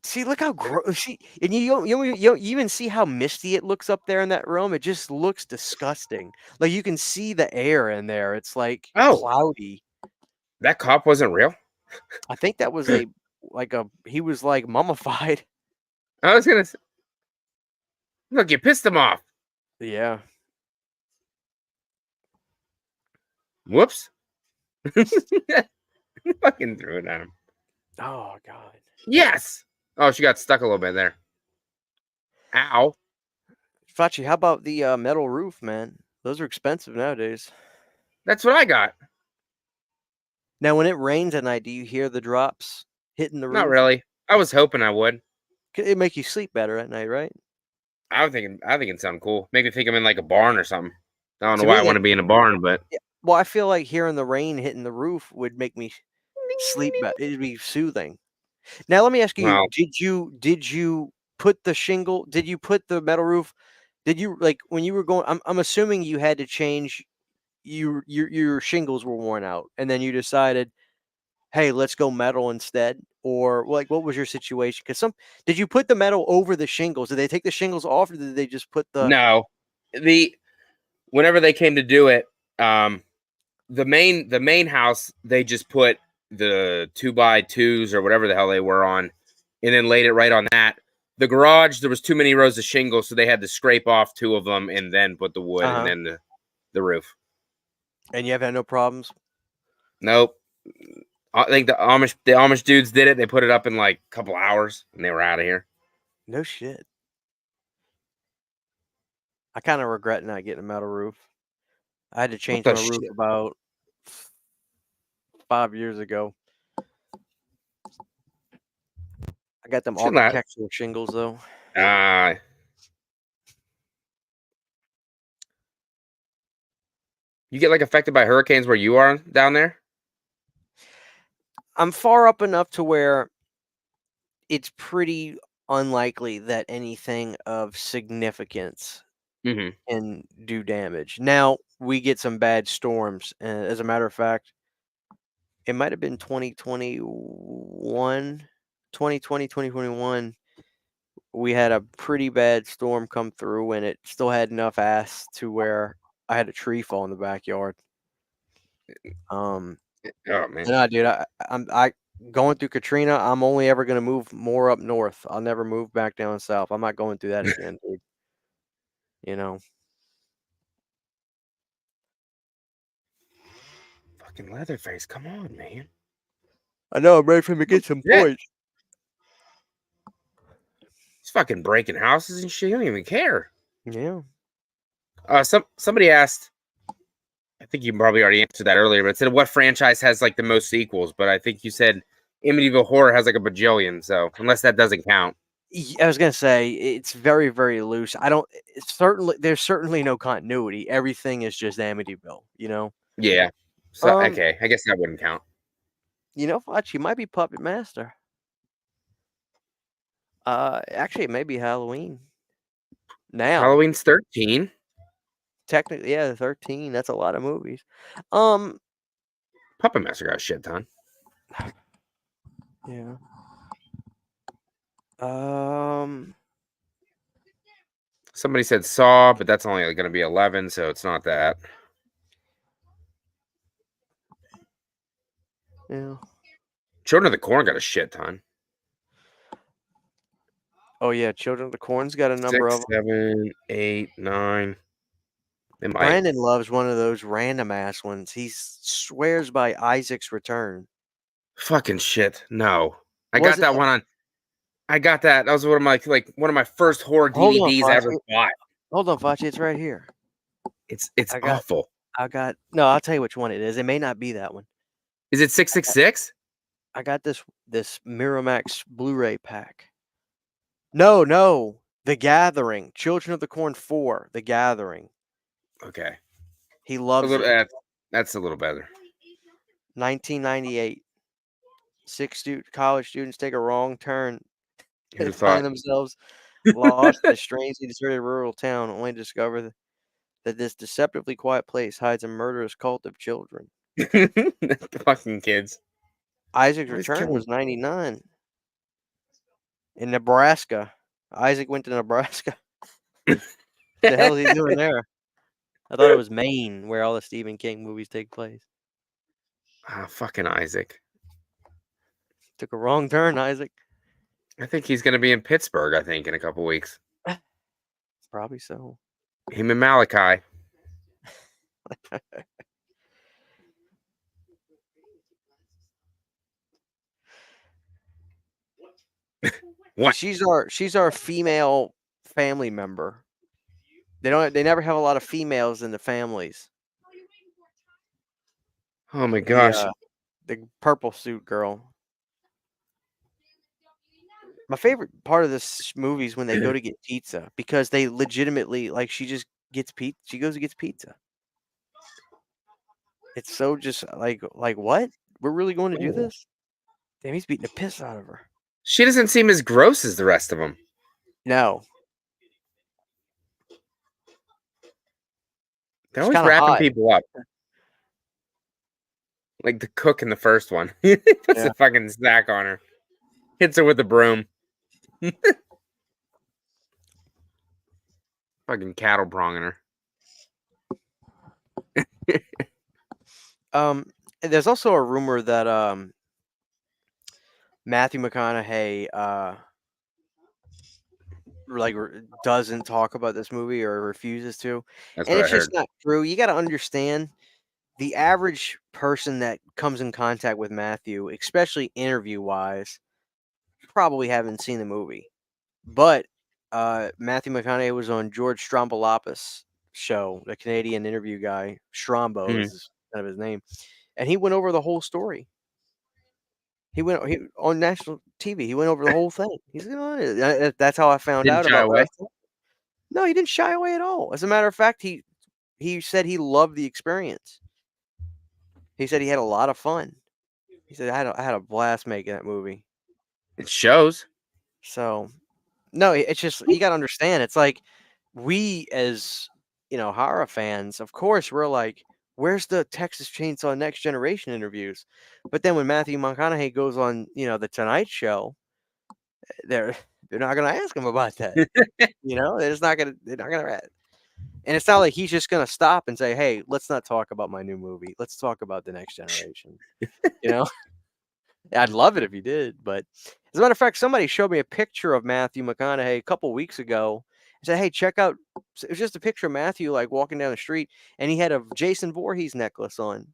See, look how gross. See, and you even see how misty it looks up there in that room. It just looks disgusting. Like, you can see the air in there. It's like Oh, cloudy. that cop wasn't real. I think that was he was like mummified. I was gonna say, look, you pissed him off. Yeah. Whoops. Fucking threw it at him. Oh God. Yes. Oh, she got stuck a little bit there. Ow. Facci, how about the metal roof, man? Those are expensive nowadays. That's what I got. Now, when it rains at night, do you hear the drops hitting the Not roof? really. I was hoping I would. It make you sleep better at night, right? I think it sounded cool. Make me think I'm in like a barn or something. I don't know To why I me, want to be in a barn, but yeah, well, I feel like hearing the rain hitting the roof would make me sleep better. It'd be soothing. Now, let me ask you: well, Did you put the shingle? Did you put the metal roof? Did you, like, when you were going? I'm assuming you had to change. Your shingles were worn out, and then you decided, hey, let's go metal instead. Or, like, what was your situation? Because did you put the metal over the shingles? Did they take the shingles off, or did they just put the? no. The whenever they came to do it, the main house, they just put the 2x2s or whatever the hell they were on, and then laid it right on that. The garage, there was too many rows of shingles, so they had to scrape off 2 of them and then put the wood and then the roof. And you have had no problems? Nope. I think the Amish dudes did it. They put it up in like a couple hours and they were out of here. No shit. I kind of regret not getting a metal roof. I had to change my roof about 5 years ago. I got them architectural shingles though. You get like affected by hurricanes where you are down there? I'm far up enough to where it's pretty unlikely that anything of significance can do damage. Now, we get some bad storms. As a matter of fact, it might have been 2021. We had a pretty bad storm come through, and it still had enough ass to where I had a tree fall in the backyard. Oh man, no, dude, I going through Katrina. I'm only ever gonna move more up north. I'll never move back down south. I'm not going through that again, dude. You know, fucking Leatherface, come on, man. I know I'm ready for him to get some points. He's fucking breaking houses and shit. You don't even care. Yeah. Somebody asked, I think you probably already answered that earlier, but it said what franchise has like the most sequels? But I think you said Amityville Horror has like a bajillion, so unless that doesn't count. I was gonna say it's very, very loose. There's certainly no continuity. Everything is just Amityville, you know? Yeah. So okay, I guess that wouldn't count. You know, Fudge, he might be Puppet Master. Actually it may be Halloween. Now. Halloween's 13. Technically, yeah, 13. That's a lot of movies. Puppet Master got a shit ton. Yeah. Somebody said Saw, but that's only going to be 11, so it's not that. Yeah. Children of the Corn got a shit ton. Oh yeah, Children of the Corn's got a number 6, of them. 7, 8, 9. Brandon loves one of those random ass ones. He swears by Isaac's Return. Fucking shit. No. I got that one on. I got that. That was one of my one of my first horror DVDs I ever bought. Hold on, Fachi, it's right here. It's awful. No, I'll tell you which one it is. It may not be that one. Is it 666? I got this Miramax Blu-ray pack. No. The Gathering. Children of the Corn 4. The Gathering. Okay. He loves it. That's a little better. 1998. 6 college students take a wrong turn and thought? Find themselves lost in a strangely deserted rural town, only to discover that this deceptively quiet place hides a murderous cult of children. Fucking kids. Isaac's Return was 99. In Nebraska. Isaac went to Nebraska. What the hell is he doing there? I thought it was Maine, where all the Stephen King movies take place. Ah, fucking Isaac. Took a wrong turn, Isaac. I think he's going to be in Pittsburgh, I think, in a couple weeks. Probably so. Him and Malachi. What? She's our female family member. They never have a lot of females in the families. Oh my gosh. The purple suit girl. My favorite part of this movie is when they go to get pizza, because they legitimately, like, she just gets pizza. She goes and gets pizza. It's so just like what? We're really going to do this? Damn, he's beating the piss out of her. She doesn't seem as gross as the rest of them. No. They're always wrapping people up. Like the cook in the first one. He puts a fucking sack on her. Hits her with a broom. Fucking cattle pronging her. There's also a rumor that Matthew McConaughey doesn't talk about this movie or refuses to, That's and what I it's heard. just not true. You got to understand the average person that comes in contact with Matthew, especially interview wise, probably haven't seen the movie. But Matthew McConaughey was on George Stroumboulopoulos' show, the Canadian interview guy. Strombo is kind of his name, and he went over the whole story. He on national TV. He went over the whole thing. He's that's how I found Didn't out shy about away. wrestling. No, he didn't shy away at all. As a matter of fact, he said he loved the experience. He said he had a lot of fun. He said I had a blast making that movie. It shows. So no, it's just you got to understand. It's like we as horror fans, of course, we're like, where's the Texas Chainsaw Next Generation interviews? But then when Matthew McConaughey goes on, the Tonight Show, they're not gonna ask him about that. They're not gonna. And it's not like he's just gonna stop and say, "Hey, let's not talk about my new movie. Let's talk about the Next Generation." You know, I'd love it if he did. But as a matter of fact, somebody showed me a picture of Matthew McConaughey a couple weeks ago. And said, "Hey, check out." It was just a picture of Matthew like walking down the street, and he had a Jason Voorhees necklace on.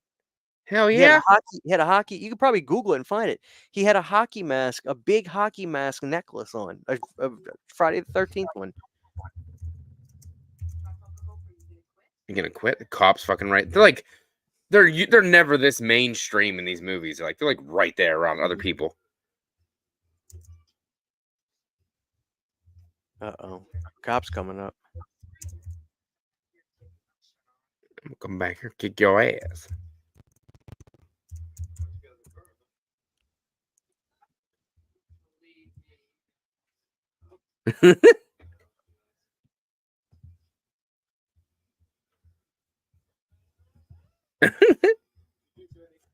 Hell He had a yeah. hockey. He had a hockey. You could probably Google it and find it. He had a hockey mask, a big hockey mask necklace on. A Friday the 13th one. You're gonna quit? The cops fucking right. They're like, they're never this mainstream in these movies. They're like right there around other people. Uh-oh. Cops coming up. I'm gonna come back here, kick your ass.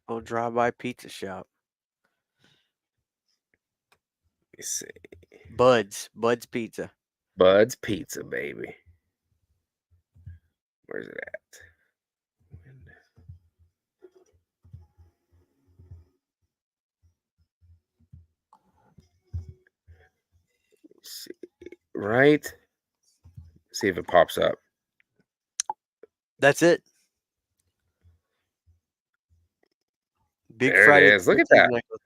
Little drive-by pizza shop. Let me see. Bud's Pizza. Bud's Pizza, baby. Where's it at? Let's see. Right? See if it pops up. That's it. Big There Friday it the is. Look at 13th that. necklace.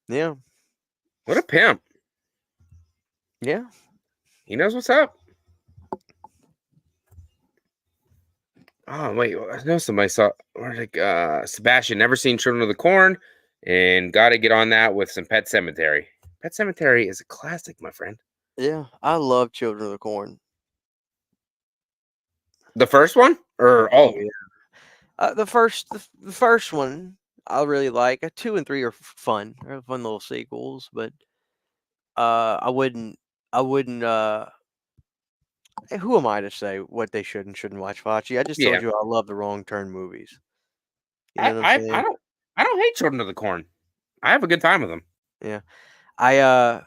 Yeah. What a pimp. Yeah. He knows what's up. Oh, wait. I know somebody saw Sebastian, never seen Children of the Corn, and got to get on that with some Pet Cemetery. Pet Cemetery is a classic, my friend. Yeah. I love Children of the Corn. The first one? Or all of them? Yeah. The first one I really like. 2 and 3 are fun. They're fun little sequels, but I wouldn't who am I to say what they should and shouldn't watch, Facci? I just told Yeah. you I love the Wrong Turn movies. You know what I'm I saying? don't hate Children of the Corn. I have a good time with them. Yeah. I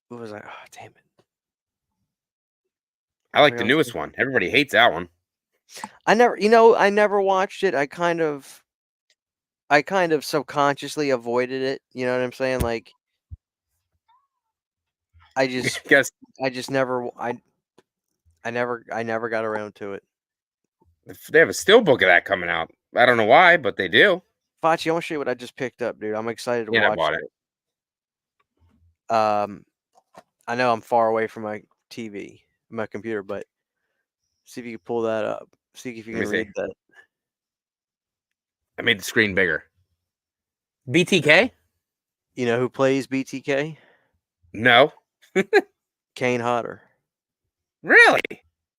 what was I? Oh, damn it. I like the newest one. Everybody hates that one. I never watched it. I kind of subconsciously avoided it. You know what I'm saying? Like, I just never got around to it. They have a steelbook of that coming out. I don't know why, but they do. Facci, I want to show you what I just picked up, dude. I'm excited to Yeah, I watch bought it. I know I'm far away from my TV, my computer, but see if you can pull that up. See if you can read that. I made the screen bigger. BTK? You know who plays BTK? No. Kane Hodder. Really?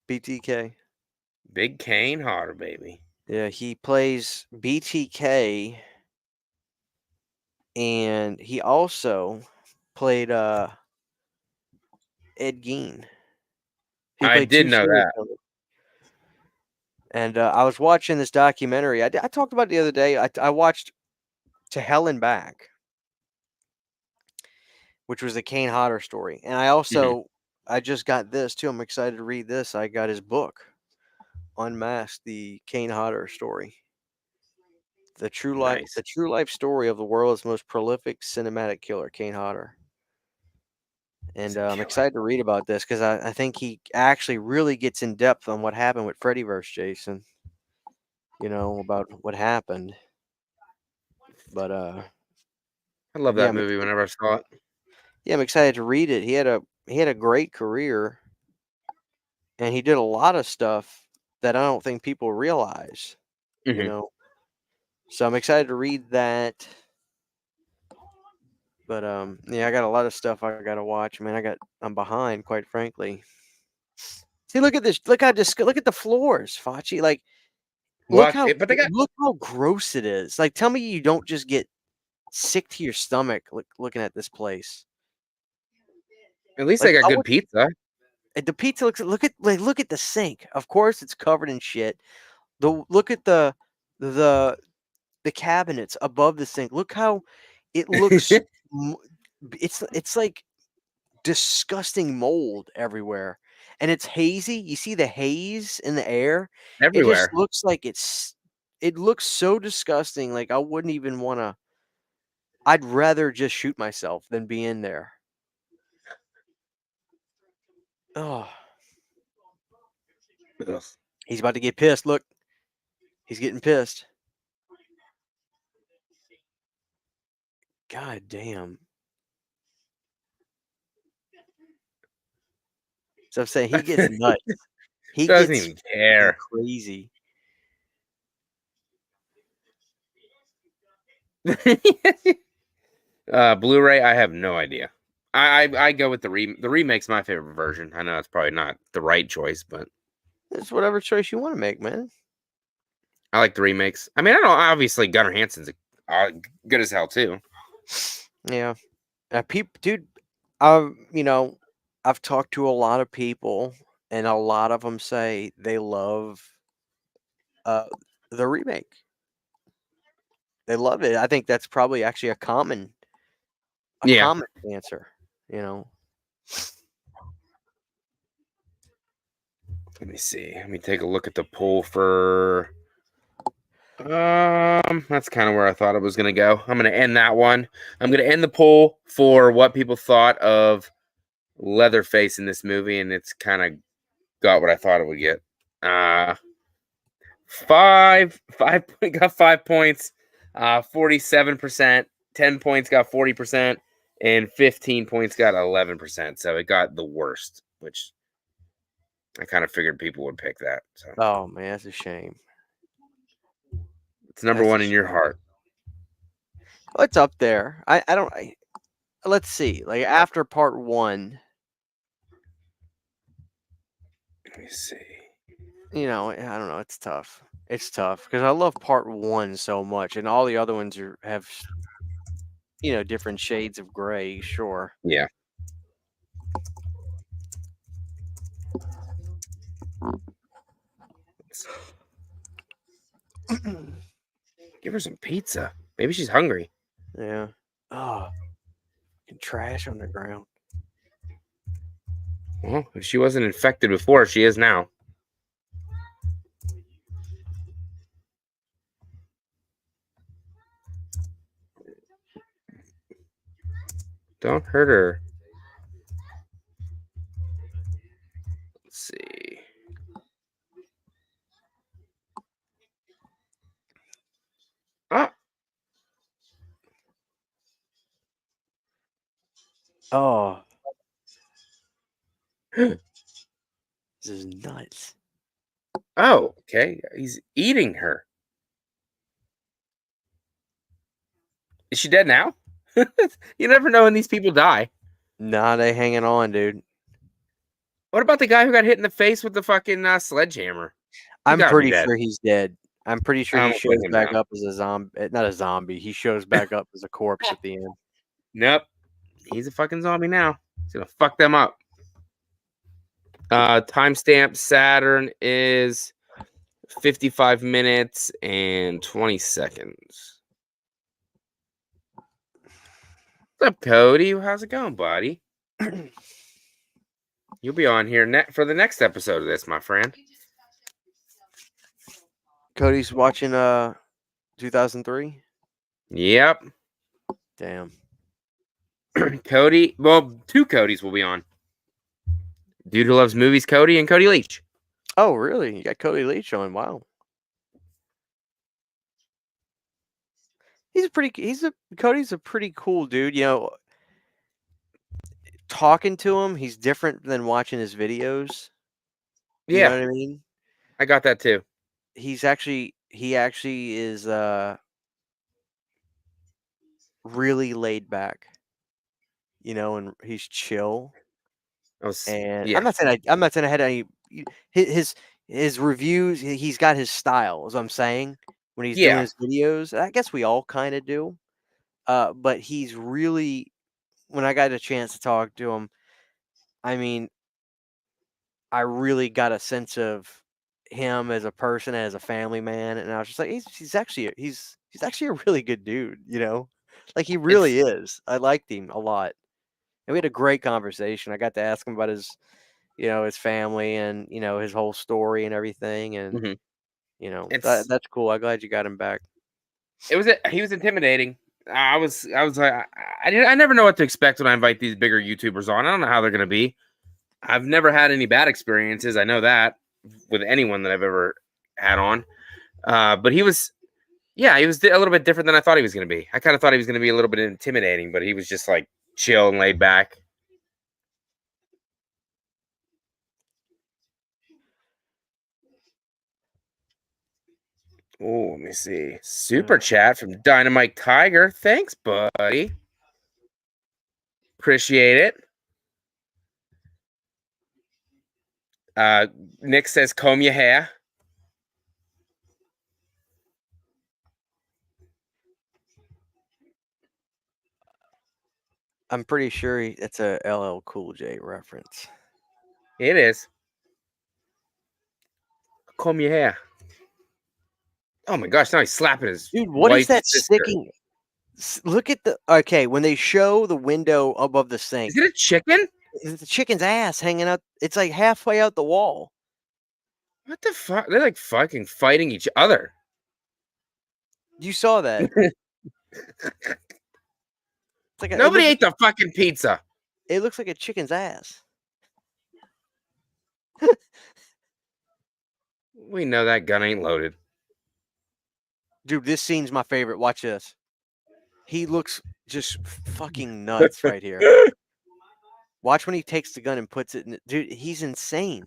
BTK. Big Kane Hodder, baby. Yeah, he plays BTK, and he also played Ed Gein. I did know that. And I was watching this documentary. I talked about it the other day. I watched To Hell and Back, which was the Kane Hodder story. And I also I just got this too. I'm excited to read this. I got his book Unmasked, the Kane Hodder story. The true Nice. life story of the world's most prolific cinematic killer, Kane Hodder. And I'm excited to read about this because I think he actually really gets in depth on what happened with Freddy versus Jason. About what happened. But I love yeah, that movie whenever I saw it. yeah, I'm excited to read it. He had a great career, and he did a lot of stuff that I don't think people realize. Mm-hmm. So I'm excited to read that. But yeah, I got a lot of stuff I gotta watch. Man, I'm behind, quite frankly. See, look at this. Look at the floors, Facci. Like, But they got look how gross it is. Like, tell me you don't just get sick to your stomach looking at this place. at least they Like, got good pizza. the pizza look at the sink. Of course, it's covered in shit. Look at the cabinets above the sink. Look how it looks. It's like disgusting mold everywhere, and it's hazy. You see the haze in the air. It just Everywhere. looks like it looks so disgusting. Like, I wouldn't even want to. I'd rather just shoot myself than be in there. Oh, Ugh. he's about to get pissed. Look, he's getting pissed. God damn. So I'm saying he gets nuts. He Doesn't gets even care. crazy. Blu-ray, I have no idea. I go with the remake's my favorite version. I know it's probably not the right choice, but It's whatever choice you want to make, man. I like the remakes. I mean, I know obviously Gunnar Hansen's good as hell too. Yeah. Dude, I've talked to a lot of people, and a lot of them say they love the remake. They love it. I think that's probably actually a common answer, Let me see. Let me take a look at the poll for. That's kind of where I thought it was gonna go. I'm gonna end that one. I'm gonna end the poll for what people thought of Leatherface in this movie, and it's kind of got what I thought it would get. Five got 5 points. 47%. 10 points got 40%, and 15 points got 11%. So it got the worst, which I kind of figured people would pick that. So Oh man, that's a shame. it's number one in your heart. Oh, it's up there. Let's see. Like, after part 1, Let me see. I don't know. It's tough. It's tough because I love part 1 so much, and all the other ones have different shades of gray. Sure. Yeah. Give her some pizza. Maybe she's hungry. Yeah. Oh, trash on the ground. Well, if she wasn't infected before, she is now. Don't hurt her. Let's see. Ah. Oh. This is nuts. Oh, okay. He's eating her. Is she dead now? You never know when these people die. Nah, they hanging on, dude. What about the guy who got hit in the face with the fucking sledgehammer? I'm pretty sure he's dead. I'm pretty sure he I'm shows putting him back down. up as a zombie. Not a zombie. He shows back up as a corpse at the end. Nope. He's a fucking zombie now. He's gonna fuck them up. Timestamp Saturn is 55 minutes and 20 seconds. What's up, Cody? How's it going, buddy? You'll be on here for the next episode of this, my friend. Cody's watching 2003. Yep. Damn. Cody. Well, two Codys will be on. Dude Who Loves Movies, Cody, and Cody Leach. Oh, really? You got Cody Leach on? Wow. Cody's a pretty cool dude. You know, talking to him, he's different than watching his videos. You know Yeah, what I mean? I got that too. He actually is really laid back. You know, and he's chill. And Yeah. I'm not saying I had any his reviews. He's got his style, as I'm saying, when he's doing Yeah. his videos. I guess we all kind of do. But he's really, when I got a chance to talk to him, I mean, I really got a sense of him as a person, as a family man, and I was just like, he's actually a really good dude, you know, like he It's really is. I liked him a lot, and we had a great conversation. I got to ask him about his family and his whole story and everything, and mhm. that's cool. I'm glad you got him back. He was intimidating. I was like I never know what to expect when I invite these bigger YouTubers on. I don't know how they're gonna be. I've never had any bad experiences. I know that with anyone that I've ever had on. But he was a little bit different than I thought he was gonna be. I kind of thought he was gonna be a little bit intimidating, but he was just like chill and laid back. Oh, let me see. Super chat from Dynamite Tiger. Thanks, buddy. Appreciate it. Nick says, comb your hair. I'm pretty sure it's a LL Cool J reference. It is. Comb your hair. Oh my gosh, now he's slapping his Dude, what is wife's that sister. sticking? Look at when they show the window above the sink. Is it a chicken? It's the chicken's ass hanging out. It's like halfway out the wall. What the fuck? They're like fucking fighting each other. You saw that. It's like Nobody ate the fucking pizza. it looks like a chicken's ass. We know that gun ain't loaded. Dude, this scene's my favorite. Watch this. He looks just fucking nuts right here. Watch when he takes the gun and puts it in. Dude, he's insane.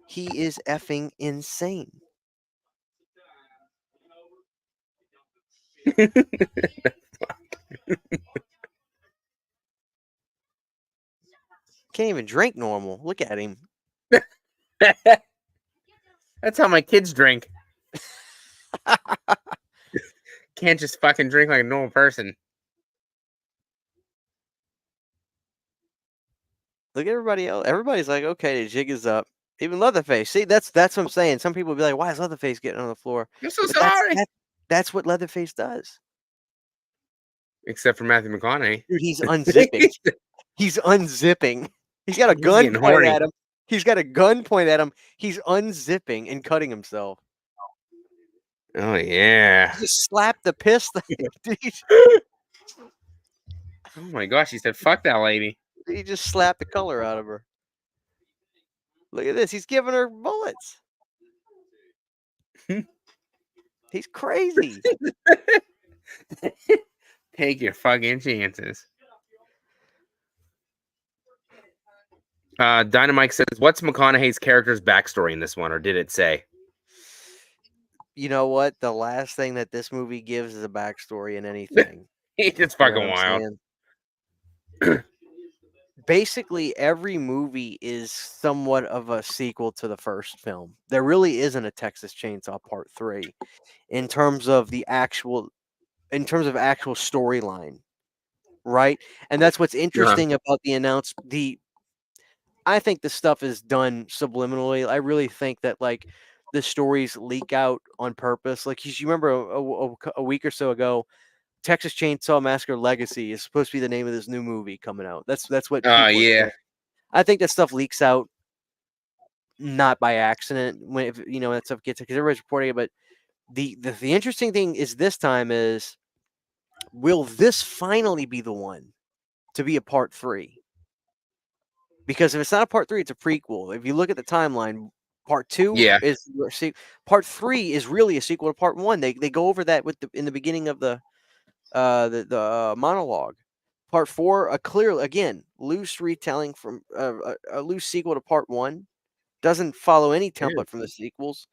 He is effing insane. Can't even drink normal. Look at him. That's how my kids drink. Can't just fucking drink like a normal person. Look at everybody else. Everybody's like, okay, the jig is up. Even Leatherface. See, that's what I'm saying. Some people will be like, why is Leatherface getting on the floor? I'm so But sorry. that's what Leatherface does. Except for Matthew McConaughey. Dude, he's unzipping. He's unzipping. He's got a gun pointed at him. He's got a gun pointed at him. He's unzipping and cutting himself. Oh yeah. He just slapped the piss. Oh my gosh, he said, fuck that lady. He just slapped the color out of her. Look at this. He's giving her bullets. He's crazy. Take your fucking chances. Dynamite says, what's McConaughey's character's backstory in this one, or did it say? You know what? The last thing that this movie gives is a backstory in anything. It's fucking wild. Basically, every movie is somewhat of a sequel to the first film. There really isn't a Texas Chainsaw Part 3 in terms of actual storyline, right? And that's what's interesting about I think the stuff is done subliminally. I really think that the stories leak out on purpose. Like you remember a week or so ago, Texas Chainsaw Massacre Legacy is supposed to be the name of this new movie coming out. That's what people are saying. I think that stuff leaks out not by accident when that stuff gets, because everybody's reporting it, but The interesting thing is this time is, will this finally be the one to be a part 3? Because if it's not a part 3, it's a prequel. If you look at the timeline, part 2 Yeah. is part 3 is really a sequel to part 1. They go over that in the beginning of the monologue. Part 4, a clear, again, loose retelling from a loose sequel to part 1. Doesn't follow any template from the sequels.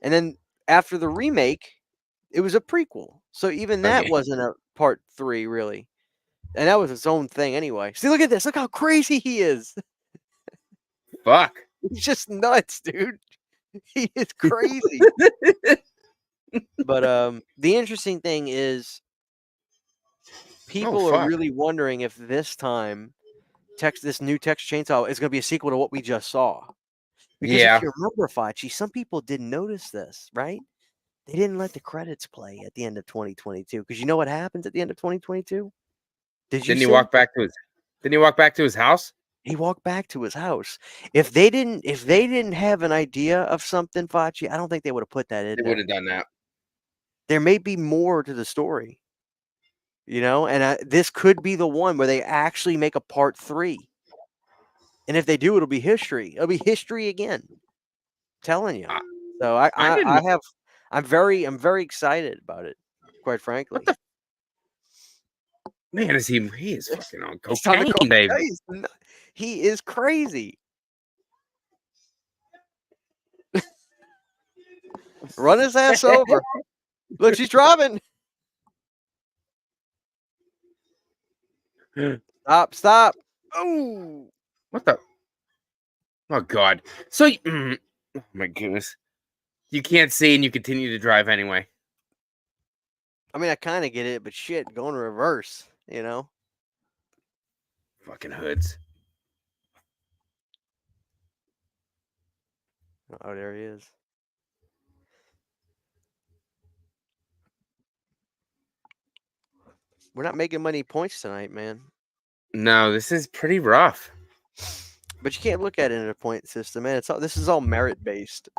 And then after the remake, it was a prequel. So even that Okay. wasn't a part 3, really. And that was its own thing anyway. See, look at this. Look how crazy he is. Fuck. He's just nuts, dude. He is crazy. But the interesting thing is, people are fuck. really wondering if this time this new Texas Chainsaw is going to be a sequel to what we just saw. Because Yeah. if you remember, Facci, some people didn't notice this, right? They didn't let the credits play at the end of 2022. Because you know what happens at the end of 2022? Didn't he walk back to his house? He walked back to his house. If they didn't have an idea of something, Facci, I don't think they would have put that in They would there. have done that. There may be more to the story, and this could be the one where they actually make a part 3. And if they do, it'll be history. It'll be history again. I'm telling you. So I'm very excited about it, quite frankly. Man, he is fucking on He's on the cocaine, babe. He is crazy. Run his ass over. Look, she's driving. Stop. Oh. What the? Oh, God. So, oh, my goodness. You can't see and you continue to drive anyway. I mean, I kind of get it, but shit, going reverse, Fucking hoods. Oh, there he is. We're not making many points tonight, man. No, this is pretty rough. But you can't look at it in a point system, man. This is all merit based.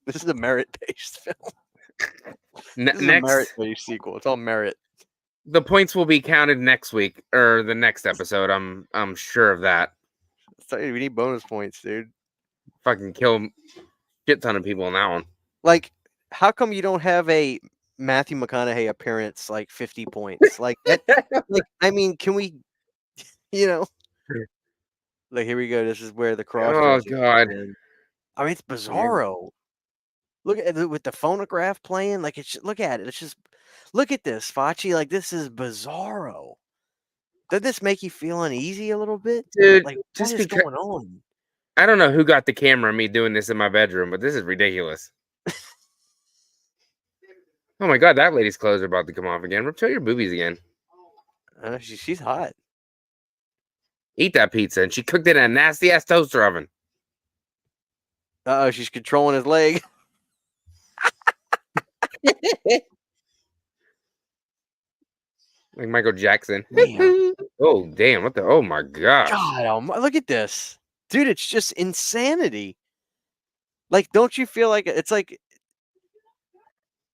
This is a merit based film. This is a merit based sequel. It's all merit. The points will be counted next week or the next episode. I'm sure of that. We need bonus points, dude. Fucking kill a shit ton of people in that one. Like, how come you don't have a Matthew McConaughey appearance like 50 points? Like that, I mean, can we, like, here we go. This is where the cross. Oh, God. I mean, it's bizarro. Look at it with the phonograph playing. Like, look at it. It's just, look at this, Facci. Like, this is bizarro. Does this make you feel uneasy a little bit? Dude, like, what is going on? I don't know who got the camera of me doing this in my bedroom, but this is ridiculous. Oh my God, that lady's clothes are about to come off again. Show your boobies again. She's hot. Eat that pizza, and she cooked it in a nasty ass toaster oven. She's controlling his leg. Like Michael Jackson. Damn. Oh, damn. What the? Oh, my gosh. God, look at this. Dude, it's just insanity. Like, don't you feel like it's like...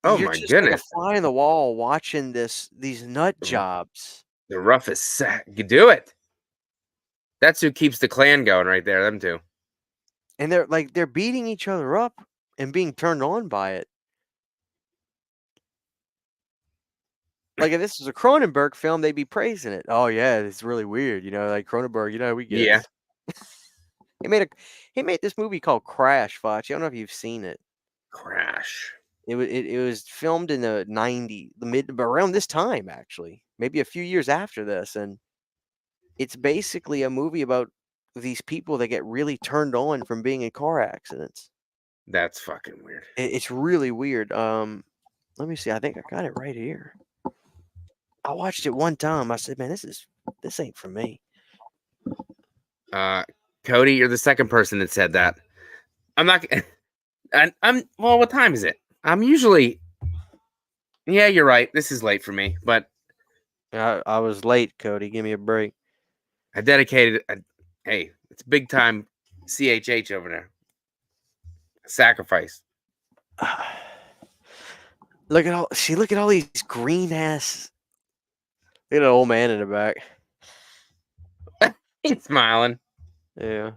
Oh, you're my just goodness. like a fly on the wall watching these nut jobs. The roughest sack. You do it. That's who keeps the clan going right there. Them two. And they're beating each other up and being turned on by it. Like, if this was a Cronenberg film, they'd be praising it. Oh yeah, it's really weird, like Cronenberg, we get Yeah. it. He made this movie called Crash, Foch. I don't know if you've seen it. Crash. It was filmed in the 90s, around this time, actually. Maybe a few years after this, and it's basically a movie about these people that get really turned on from being in car accidents. That's fucking weird. It's really weird. Let me see. I think I got it right here. I watched it one time. I said, "Man, this ain't for me." Cody, you're the second person that said that. I'm not. I'm. Well, what time is it? I'm usually. Yeah, you're right. This is late for me, but I was late, Cody. Give me a break. I dedicated. Hey, it's big time CHH over there. Sacrifice. Look at all these green ass. Look at an old man in the back. He's smiling. Yeah.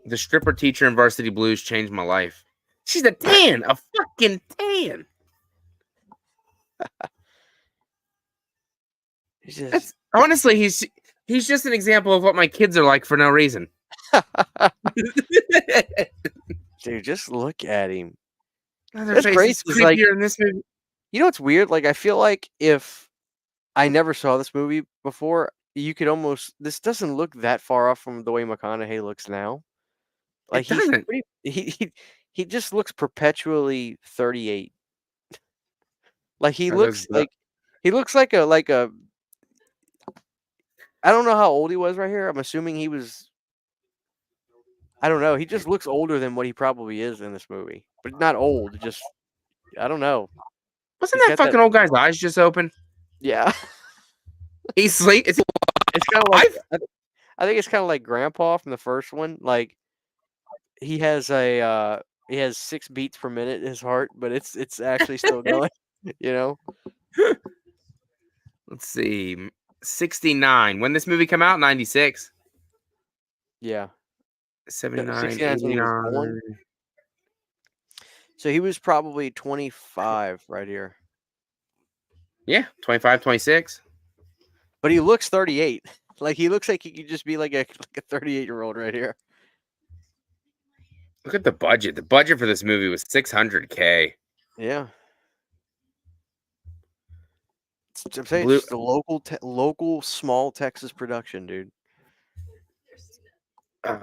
The stripper teacher in Varsity Blues changed my life. She's a fucking 10. Honestly, he's just an example of what my kids are like for no reason. Dude, just look at him. Leatherface crazy. Is creepier like, in this movie. You know what's weird? Like, I feel like if I never saw this movie before, you could almost. This doesn't look that far off from the way McConaughey looks now. Like it doesn't. He just looks perpetually 38. Like he looks like a. I don't know how old he was right here. I'm assuming he was. I don't know. He just looks older than what he probably is in this movie, but not old. Just I don't know. Wasn't that fucking old guy's eyes just open? Yeah. He's asleep. It's kind of like I think it's kind of like Grandpa from the first one. Like he has 6 beats per minute in his heart, but it's actually still going. You know. Let's see, 69. When this movie come out? 96. Yeah. 79. 69 when he was born. So he was probably 25 right here. Yeah, 25, 26. But he looks 38. Like he looks like he could just be like a 38-year-old right here. Look at the budget. The budget for this movie was $600K. Yeah. I'm saying it's the local small Texas production, dude.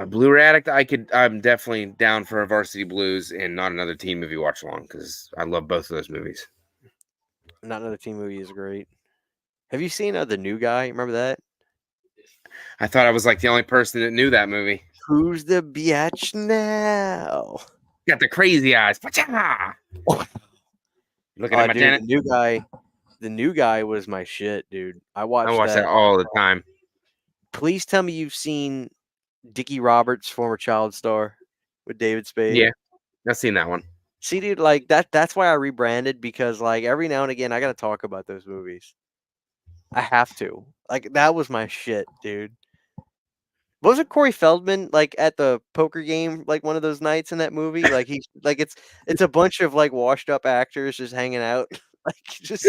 Blu-ray Addict, I'm definitely down for a Varsity Blues and Not Another Teen Movie watch along because I love both of those movies. Not Another Teen Movie is great. Have you seen The New Guy? Remember that? I thought I was like the only person that knew that movie. Who's the biatch now? Got the crazy eyes. Looking at my Janet. The New Guy was my shit, dude. I watched that all the time. Please tell me you've seen Dickie Roberts, former child star, with David Spade. Yeah, I've seen that one. See, dude, like that's why I rebranded, because like every now and again I gotta talk about those movies. I have to. Like that was my shit, dude. Wasn't Corey Feldman like at the poker game like one of those nights in that movie? Like he's like it's a bunch of like washed up actors just hanging out, like just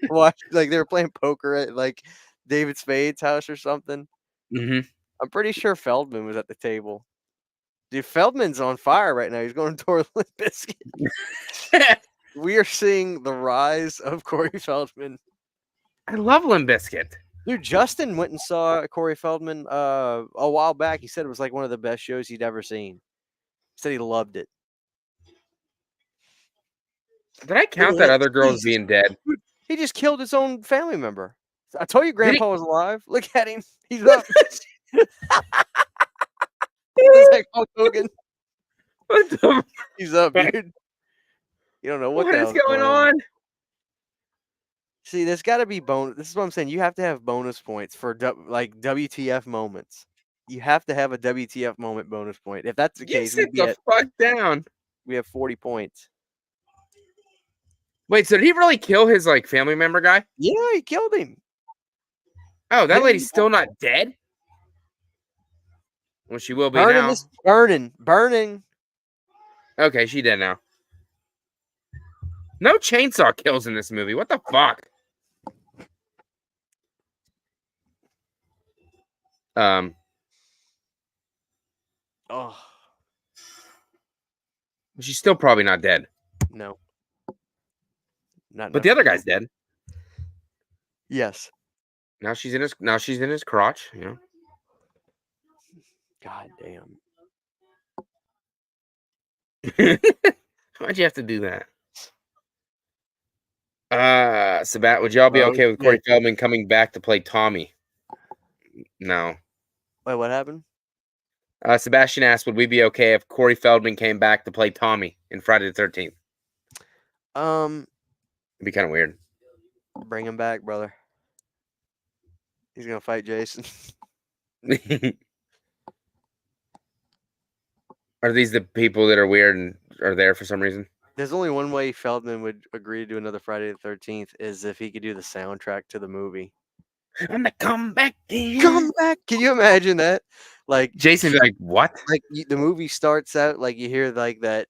watch, like they were playing poker at like David Spade's house or something. Mm-hmm. I'm pretty sure Feldman was at the table. Dude, Feldman's on fire right now. He's going toward Limp Bizkit. We are seeing the rise of Corey Feldman. I love Limp Bizkit. Dude, Justin went and saw Corey Feldman a while back. He said it was like one of the best shows he'd ever seen. He said he loved it. Did I count that other girl as being dead? He just killed his own family member. I told you Grandpa was alive. Look at him. He's up. He's like Hulk Hogan. He's up, dude. You don't know what is going on. See, there's got to be bonus. This is what I'm saying. You have to have bonus points for like WTF moments. You have to have a WTF moment bonus point. If that's the case, sit the fuck down. We have 40 points. Wait, so did he really kill his like family member guy? Yeah, he killed him. Oh, that lady's still not dead? Well, she will be now. Burning. Okay, she dead now. No chainsaw kills in this movie. What the fuck? Oh. She's still probably not dead. No. But the other guy's dead. Yes. Now she's in his crotch, you know. God damn. Why'd you have to do that? Sabat, would y'all be okay with Corey Feldman coming back to play Tommy? No. Wait, what happened? Sebastian asked, would we be okay if Corey Feldman came back to play Tommy in Friday the 13th? It'd be kind of weird. Bring him back, brother. He's gonna fight Jason. Are these the people that are weird and are there for some reason? There's only one way Feldman would agree to do another Friday the 13th is if he could do the soundtrack to the movie. I'm the comeback king. Come back! Can you imagine that? Like Jason be like, what? Like the movie starts out like you hear like that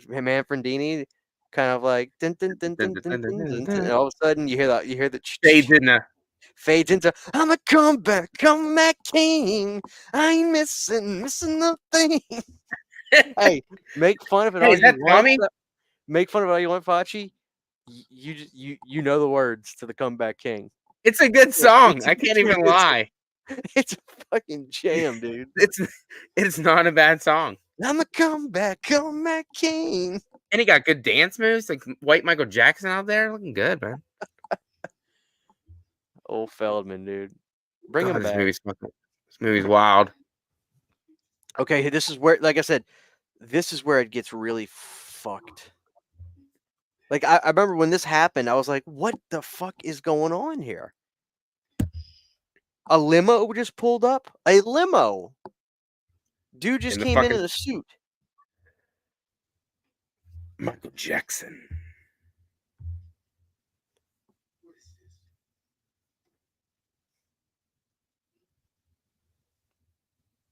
Manfredini kind of like dun, dun, dun, dun, dun, dun, dun, dun, and all of a sudden you hear the Fades in there. fades into I'm a comeback king. I ain't missing nothing. Hey, make fun of it Hey, all is you that want. Tommy? Make fun of it all you want, Facci. You know the words to the Comeback King. It's a good song. It's I can't even lie. It's a fucking jam, dude. It's not a bad song. I'm a comeback king. And he got good dance moves, like white Michael Jackson out there, looking good, man. Old Feldman, dude. Bring him back. This movie's wild. Okay, this is where, like I said, this is where it gets really fucked. Like, I remember when this happened, I was like, what the fuck is going on here? A limo just pulled up? A limo. Dude just came in a suit. Michael Jackson.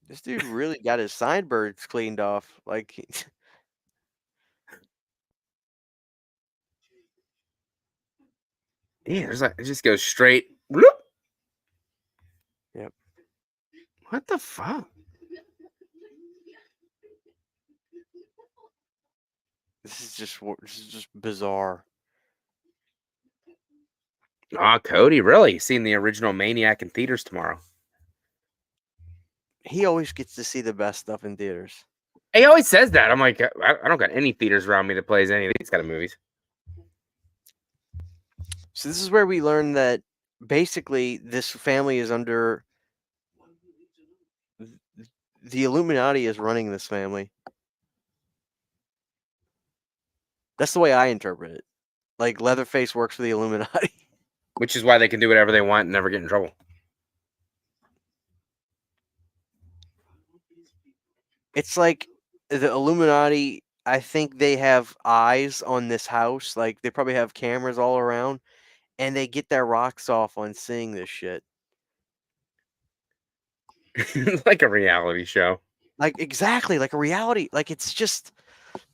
This dude really got his sideburns cleaned off. Like, yeah, there's like it just goes straight. Whoop. Yep. What the fuck? This is just bizarre. Cody, really? Seeing the original Maniac in theaters tomorrow. He always gets to see the best stuff in theaters. He always says that. I'm like, I don't got any theaters around me that plays any of these kind of movies. So this is where we learn that basically this family is under the Illuminati is running this family. That's the way I interpret it. Like Leatherface works for the Illuminati. Which is why they can do whatever they want and never get in trouble. It's like the Illuminati, I think they have eyes on this house. Like they probably have cameras all around and they get their rocks off on seeing this shit. Like a reality show. Like exactly, like a reality. Like it's just,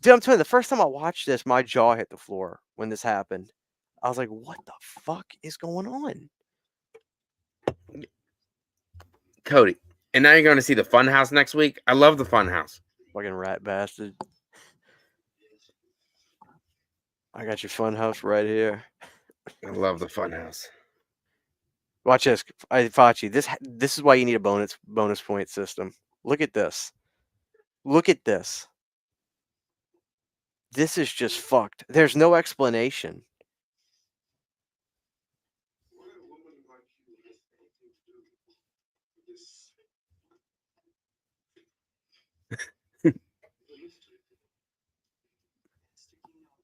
dude, I'm telling you, the first time I watched this, my jaw hit the floor when this happened. I was like, what the fuck is going on? Cody. And now you're going to see the Funhouse next week. I love the Funhouse. Fucking rat bastard. I got your Funhouse right here. I love the Funhouse. Watch this, Facci. This is why you need a bonus point system. Look at this. Look at this. This is just fucked. There's no explanation.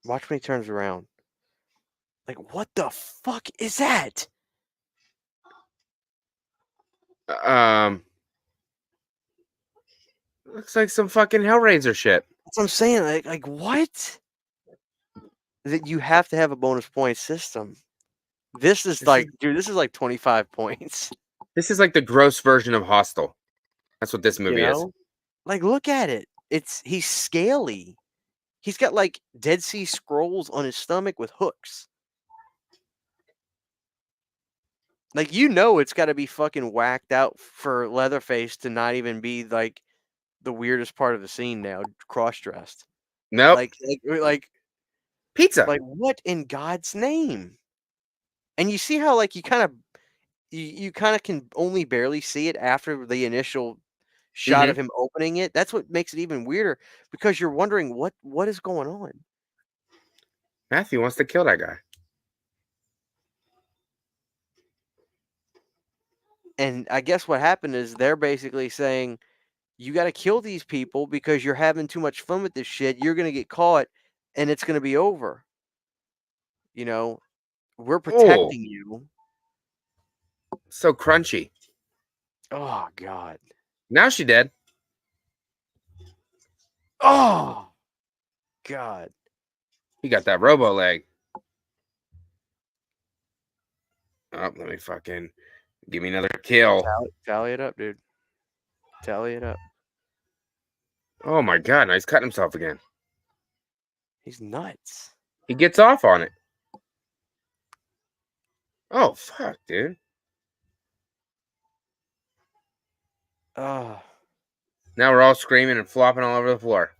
Watch when he turns around. Like, what the fuck is that? Looks like some fucking Hellraiser shit. That's what I'm saying. Like what? That you have to have a bonus point system. This is like 25 points. This is like the gross version of Hostel. That's what this movie is. Like, look at it. He's scaly. He's got like Dead Sea Scrolls on his stomach with hooks. Like, it's got to be fucking whacked out for Leatherface to not even be like the weirdest part of the scene now, cross-dressed. Nope. Like pizza. Like, what in God's name? And you see how like you kind of can only barely see it after the initial shot of him opening it. That's what makes it even weirder because you're wondering what is going on. Matthew wants to kill that guy. And I guess what happened is they're basically saying, you got to kill these people because you're having too much fun with this shit. You're going to get caught and it's going to be over. We're protecting you. So crunchy. Oh, God. Now she dead. Oh, God. He got that robo leg. Oh, let me fucking give me another kill. Tally it up, dude. Tally it up. Oh my god, now he's cutting himself again. He's nuts. He gets off on it. Oh fuck, dude. Oh. Now we're all screaming and flopping all over the floor.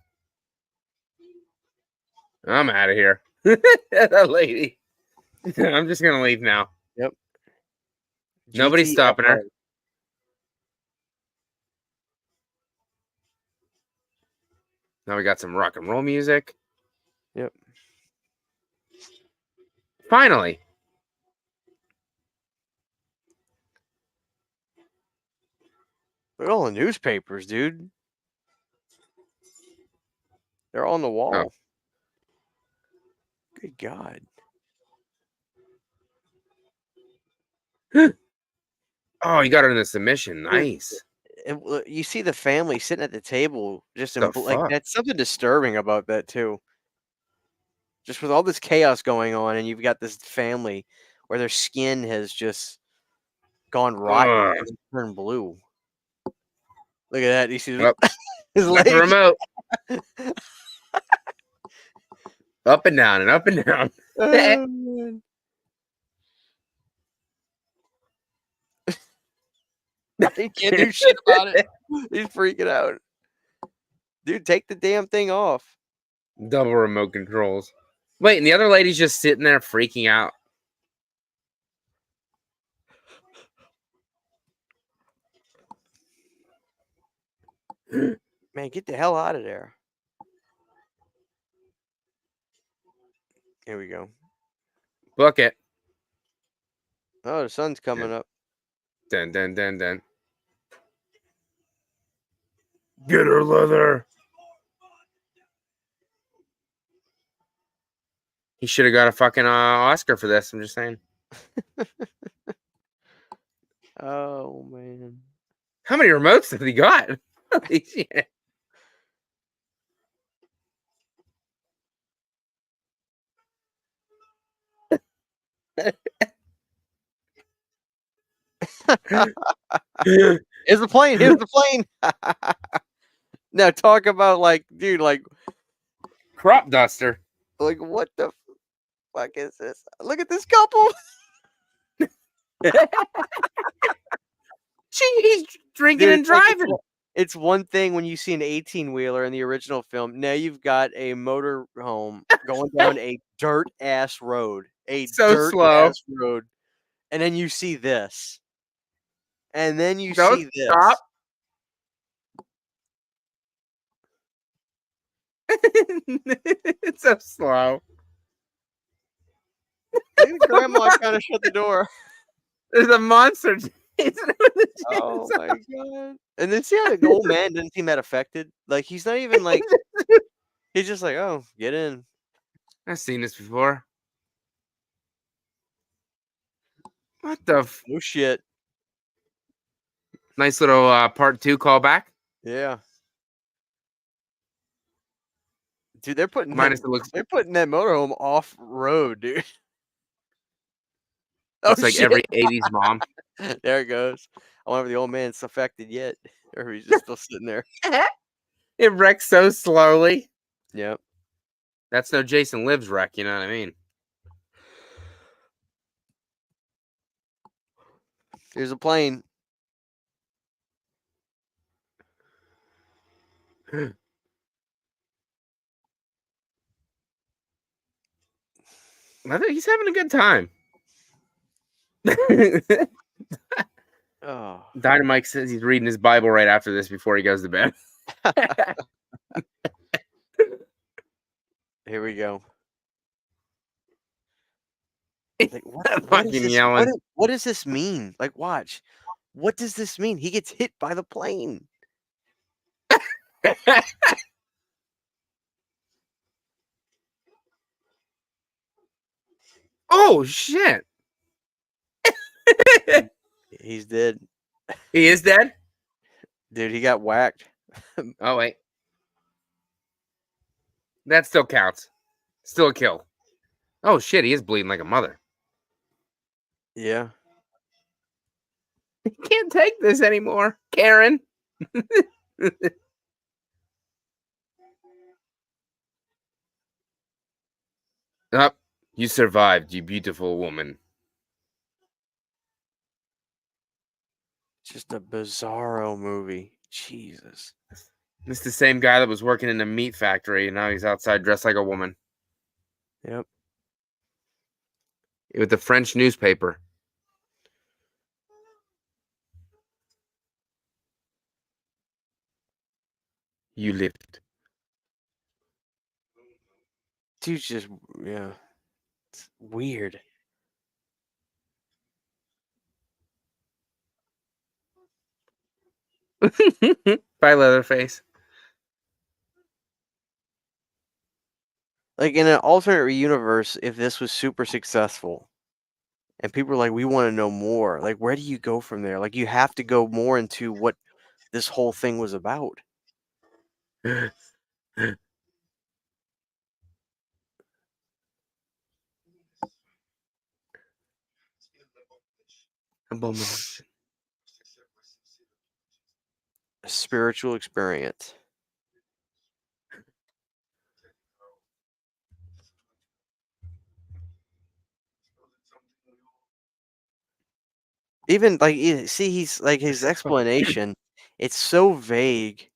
I'm out of here. That lady. I'm just gonna leave now. Yep. Nobody's stopping her. GTFO. Now we got some rock and roll music. Yep. Finally. Look at all the newspapers, dude. They're on the wall. Oh. Good God. Oh, you got her in the submission. Nice. And you see the family sitting at the table, just in The like fuck? that's something disturbing about that too. Just with all this chaos going on, and you've got this family where their skin has just gone rotten Ugh. and turned blue. Look at that! You see Well, his got the leg. remote. Up and down and up and down. Oh, man. He can't do shit about it. He's freaking out. Dude, take the damn thing off. Double remote controls. Wait, and the other lady's just sitting there freaking out. Man, get the hell out of there. Here we go. Book it. Oh, the sun's coming up. Dun, dun, dun, dun. Get her, Leather. He should have got a fucking Oscar for this. I'm just saying. Oh, man. How many remotes have he got? Holy shit. Here's the plane. Here's the plane. Now talk about like, dude, like Crop duster. what the fuck is this? Look at this couple. He's drinking Dude, and driving. It's one thing when you see an 18-wheeler in the original film. Now you've got a motor home going down a dirt ass road. So slow. Ass road. And then you see this. And then you Don't see this. stop. It's so slow. Grandma kind of shut the door. There's a monster. Oh my god! And then see how the old man didn't seem that affected. Like he's not even like he's just like, oh, get in. I've seen this before. What the? No shit. Nice little part 2 callback. Yeah. Dude, they're putting Minus the looks. they're putting that motorhome off road, dude. Looks like shit. every 80s mom. There it goes. I wonder if the old man's affected yet, or he's just still sitting there. It wrecks so slowly. Yep. That's no Jason Lives wreck, you know what I mean? Here's a plane. I think he's having a good time. Oh. Dynamite says he's reading his Bible right after this before he goes to bed. Here we go. Like, Fucking yelling. What does this mean? Like, watch. What does this mean? He gets hit by the plane. Oh shit! He's dead. He is dead? Dude, he got whacked. Oh wait. That still counts. Still a kill. Oh shit, he is bleeding like a mother. Yeah. Can't take this anymore, Karen. Up, you survived, you beautiful woman. Just a bizarro movie. Jesus. It's the same guy that was working in a meat factory, and now he's outside dressed like a woman Yep. with the French newspaper. You lived. Dude's just, yeah. It's weird. Bye, Leatherface. Like in an alternate universe, if this was super successful and people are like, we want to know more, like, where do you go from there? Like, you have to go more into what this whole thing was about. Abomination. A spiritual experience. Even like, see, he's like his explanation. It's so vague.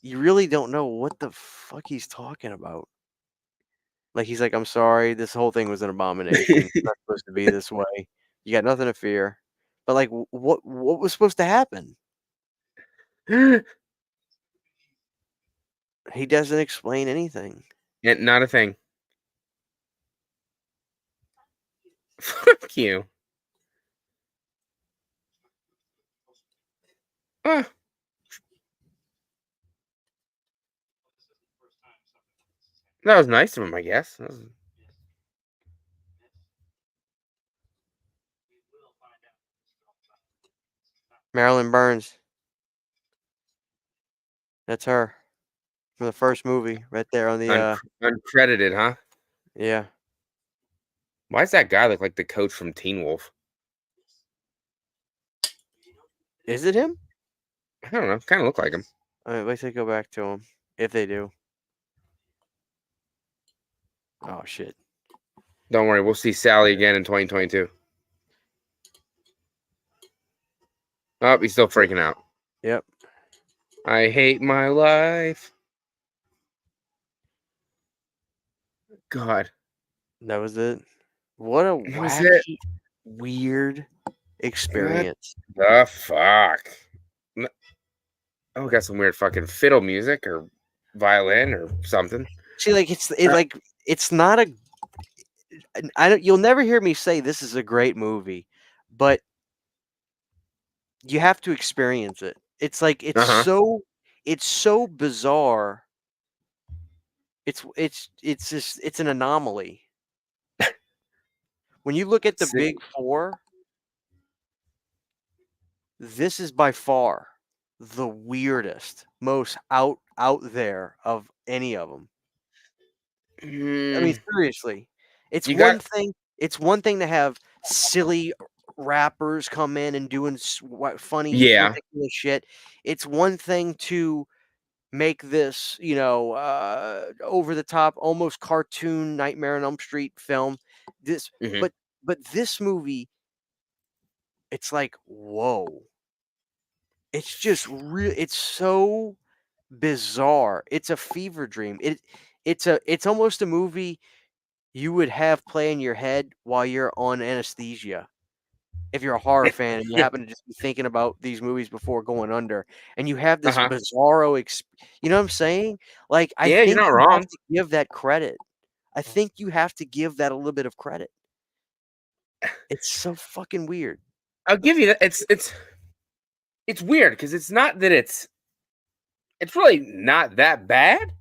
You really don't know what the fuck he's talking about. Like he's like, I'm sorry, this whole thing was an abomination. It's not supposed to be this way. You got nothing to fear. But like, what was supposed to happen? He doesn't explain anything. Not a thing. Fuck you. Uh, that was nice of him, I guess. Marilyn Burns. That's her from the first movie, right there on the. Uncredited, huh? Yeah. Why does that guy look like the coach from Teen Wolf? Is it him? I don't know. Kind of look like him. All right, wait till I go back to him. If they do. Oh shit. Don't worry, we'll see Sally again in 2022. Oh, he's still freaking out. Yep. I hate my life. God. That was it. What a That was it. wacky, weird experience. What the fuck? Oh, got some weird fucking fiddle music or violin or something. See, like it's not a. I don't. You'll never hear me say this is a great movie, but you have to experience it. It's like it's so bizarre. It's an anomaly. When you look at the See? big four, this is by far the weirdest, most out there of any of them. I mean, seriously, it's one thing. It's one thing to have silly rappers come in and doing funny, ridiculous shit. It's one thing to make this, over the top, almost cartoon Nightmare on Elm Street film. This, but this movie, it's like, whoa. It's just real. It's so bizarre. It's a fever dream. It's almost a movie you would have play in your head while you're on anesthesia. If you're a horror fan and you happen to just be thinking about these movies before going under, and you have this bizarro, you know what I'm saying? Like, I think you're not you wrong. have to give that credit. I think you have to give that a little bit of credit. It's so fucking weird. I'll give you that. It's weird because it's not that it's really not that bad.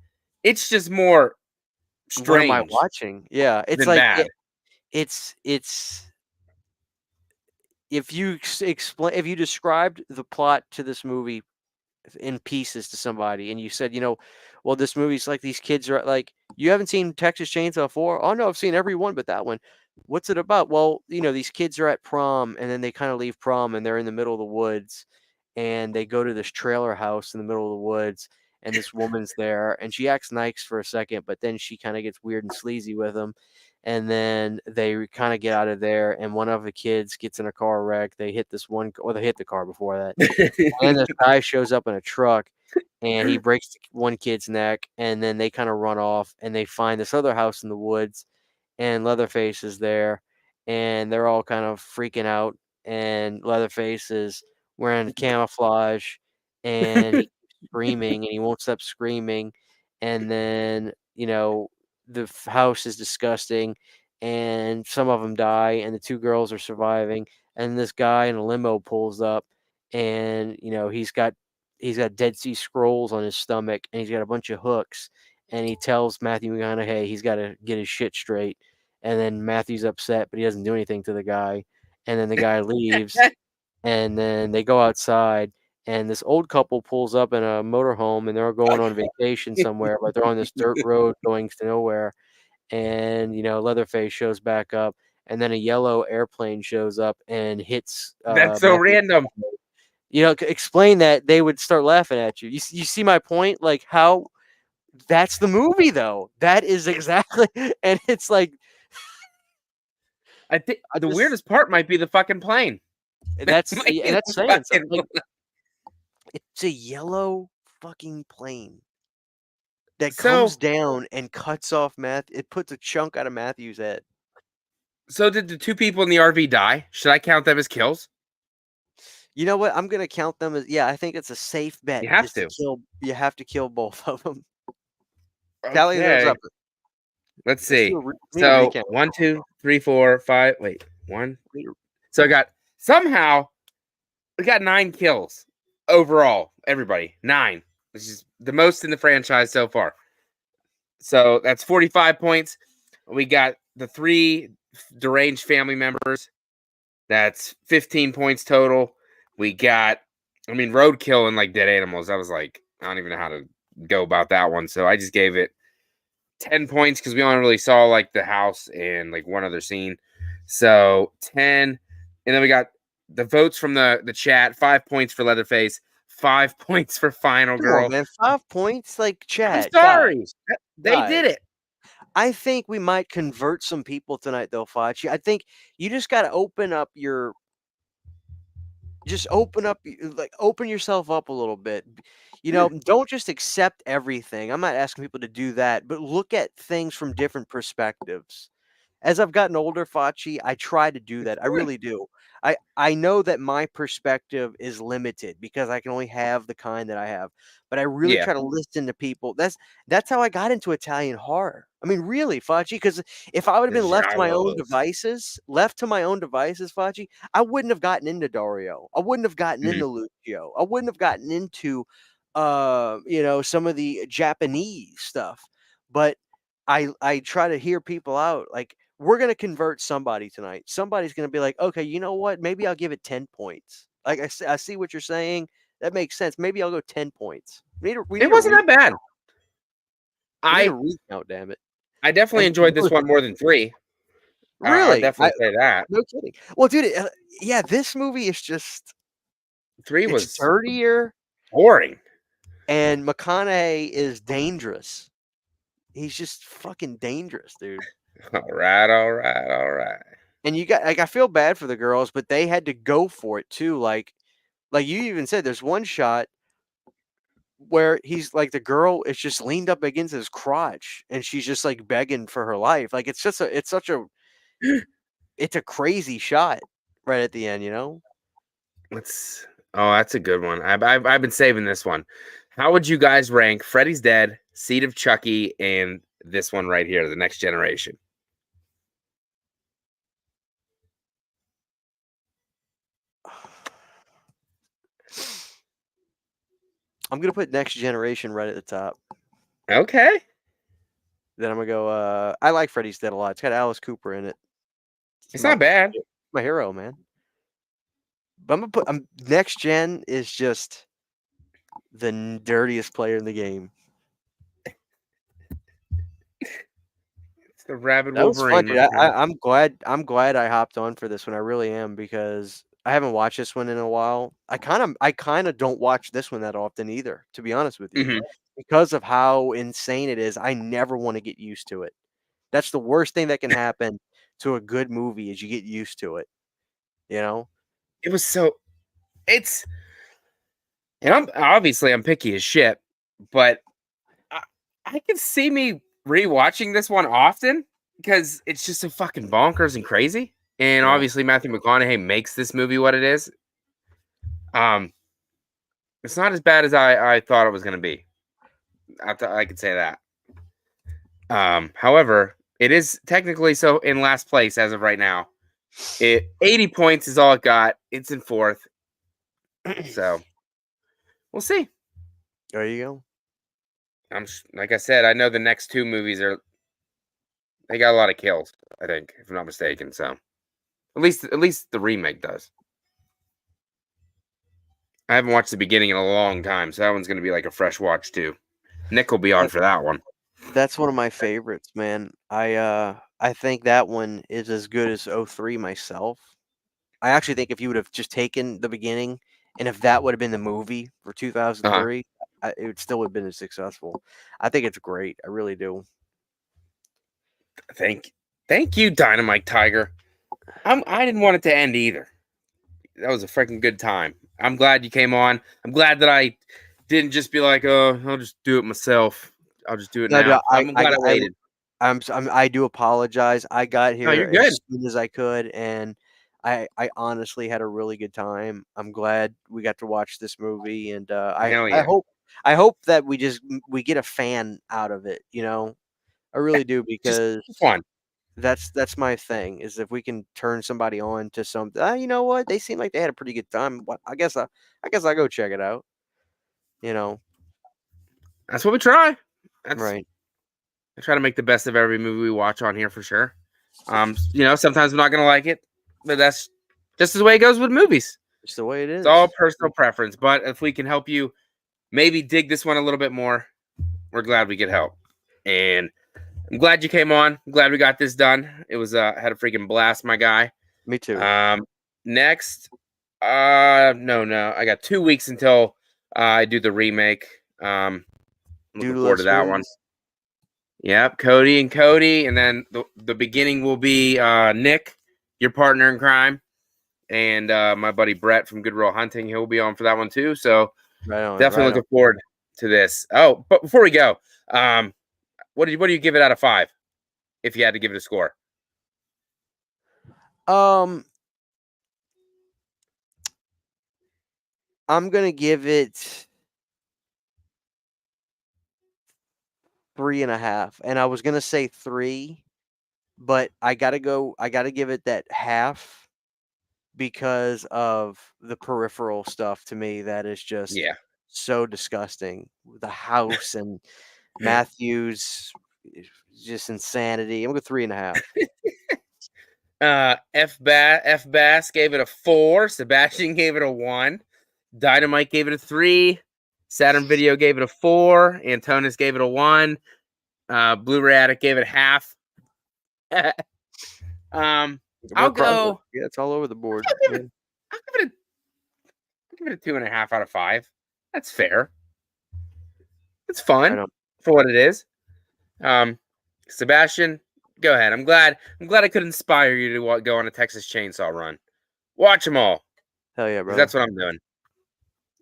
It's just more strange. What am I watching? Yeah, it's like bad. It's if you if you described the plot to this movie in pieces to somebody and you said, well, this movie's like these kids are like, You haven't seen Texas Chainsaw 4? Oh, no, I've seen every one but that one. What's it about? Well, these kids are at prom, and then they kind of leave prom, and they're in the middle of the woods, and they go to this trailer house in the middle of the woods, and this woman's there, and she acts nice for a second, but then she kind of gets weird and sleazy with them. And then they kind of get out of there, and one of the kids gets in a car wreck. They hit this one, or they hit the car before that. And then this guy shows up in a truck, and he breaks one kid's neck, and then they kind of run off, and they find this other house in the woods, and Leatherface is there, and they're all kind of freaking out, and Leatherface is wearing camouflage, and he keeps screaming, and he won't stop screaming, and then, the house is disgusting, and some of them die, and the two girls are surviving, and this guy in a limo pulls up, and, he's got Dead Sea Scrolls on his stomach, and he's got a bunch of hooks, and he tells Matthew McConaughey he's got to get his shit straight. And then Matthew's upset, but he doesn't do anything to the guy. And then the guy leaves, and then they go outside, and this old couple pulls up in a motorhome, and they're going on vacation somewhere, but they're on this dirt road going to nowhere. And, Leatherface shows back up, and then a yellow airplane shows up and hits That's so Matthew. random. Explain that, they would start laughing at you. You see my point? Like, how that's the movie, though. That is exactly, and it's like, I think the weirdest part might be the fucking plane. That's saying something. Like, it's a yellow fucking plane that comes down and cuts off it puts a chunk out of Matthew's head. So did the two people in the RV die? Should I count them as kills? You know what? I'm gonna count them as, I think it's a safe bet. You have to. You have to kill both of them. Okay. Tally those up. Let's see. So 1, 2, 3, 4, 5. Wait, 1. So we got 9 kills overall. Everybody 9, which is the most in the franchise so far. So that's 45 points. We got the 3 deranged family members. That's 15 points total. We got, roadkill and like dead animals. I was like, I don't even know how to go about that one. So I just gave it 10 points because we only really saw like the house and like one other scene. So 10. And then we got the votes from the chat. 5 points for Leatherface. 5 points for Final Girl. On, man. 5 points, like, chat. I'm sorry. They did it. I think we might convert some people tonight, though, Facci. I think you just got to open yourself up a little bit. Don't just accept everything. I'm not asking people to do that, but look at things from different perspectives. As I've gotten older, Facci, I try to do that. I really do. I know that my perspective is limited because I can only have the kind that I have, but I really try to listen to people. That's how I got into Italian horror. Really, Facci, because if I would have been left to my own devices, Facci, I wouldn't have gotten into Dario. I wouldn't have gotten into Lucio. I wouldn't have gotten into, some of the Japanese stuff. But I try to hear people out. Like, we're going to convert somebody tonight. Somebody's going to be like, okay, you know what? Maybe I'll give it 10 points. Like, I see what you're saying. That makes sense. Maybe I'll go 10 points. It wasn't that bad. I need a recount, damn it. I definitely enjoyed this one more than 3. Really? I definitely say that. No kidding. Well, dude, this movie is just 3 was dirtier, boring, and McConaughey is dangerous. He's just fucking dangerous, dude. All right. And you got, like, I feel bad for the girls, but they had to go for it too. Like you even said, there's one shot where he's like, the girl is just leaned up against his crotch, and she's just like begging for her life. Like, it's a crazy shot right at the end, That's a good one. I've been saving this one. How would you guys rank Freddy's Dead, Seed of Chucky, and this one right here, The Next Generation? I'm going to put Next Generation right at the top. Okay. Then I'm going to go, I like Freddy's Dead a lot. It's got Alice Cooper in it. It's not bad. My hero, man. But I'm going to put, Next Gen is just the dirtiest player in the game. The Rabid That was fun, Wolverine, dude. my friend. I'm glad I hopped on for this one. I really am because I haven't watched this one in a while. I kind of don't watch this one that often either, to be honest with you. Mhm. Because of how insane it is, I never want to get used to it. That's the worst thing that can happen to a good movie is you get used to it, you know? It was so it's and I'm picky as shit, but I, I can see me rewatching this one often because it's just so fucking bonkers and crazy. And Yeah. obviously Matthew McConaughey makes this movie what it is. Um, it's not as bad as I thought it was gonna be. I could say that. However, it is technically so in last place as of right now. 80 points is all it got. It's in fourth. So we'll see. There you go. Like I said, I know the next two movies they got a lot of kills, I think, if I'm not mistaken. So at least the remake does. I haven't watched the beginning in a long time, so that one's gonna be like a fresh watch too. Nick will be on That for that one. that's one of my favorites, man. I think that one is as good as '03 myself. I actually think if you would have just taken the beginning and if that would have been the movie for Uh-huh. 2003, it would still have been as successful. I think it's great. I really do. Thank you, Dynamite Tiger. I didn't want it to end either. That was a freaking good time. I'm glad you came on. I'm glad that I didn't just be like, oh, I'll just do it myself. I'll just do it No, now. no, I'm glad I waited. I do apologize. I got No, here you're as good. soon as I could, and I honestly had a really good time. I'm glad we got to watch this movie, and Hell yeah. I hope that we get a fan out of it. I really do Just because fun. that's my thing. Is if we can turn somebody on to something. You know what? They seem like they had a pretty good time. I guess I go check it out. You know, That's what we try. That's right? I try to make the best of every movie we watch on here for sure. Sometimes I'm not gonna like it, but that's just the way it goes with movies. It's the way it It's all is. personal preference. But if we can help you maybe dig this one a little bit more, we're glad we could help. And I'm glad you came on. I'm glad we got this done. It was had a freaking blast, my guy. Me too. Next, no, I got 2 weeks until I do the remake. Looking forward to Doodless that one. wins. Yep, Cody, and then the beginning will be Nick, your partner in crime, and my buddy Brett from Good Roll Hunting. He'll be on for that one too. So Right on. definitely Right on. looking forward to this. Oh, but before we go, what do you give it out of 5 if you had to give it a score? I'm gonna give it 3.5, and I was gonna say 3, but I gotta give it that half because of the peripheral stuff to me that is just Yeah. so disgusting. The house and Matthews, just insanity. I'm gonna go 3.5. F Bass gave it a 4. Sebastian gave it a 1. Dynamite gave it a 3. Saturn Video gave it a 4. Antonis gave it a 1. Blu-ray Addict gave it half. I'll go. Yeah, it's all over the board. I'll give it. I'll give it a 2.5 out of 5. That's fair. It's fun Right on. for what it is. Sebastian, go ahead. I'm glad I could inspire you to go on a Texas Chainsaw run. Watch them all. Hell yeah, 'Cause bro. that's what I'm doing.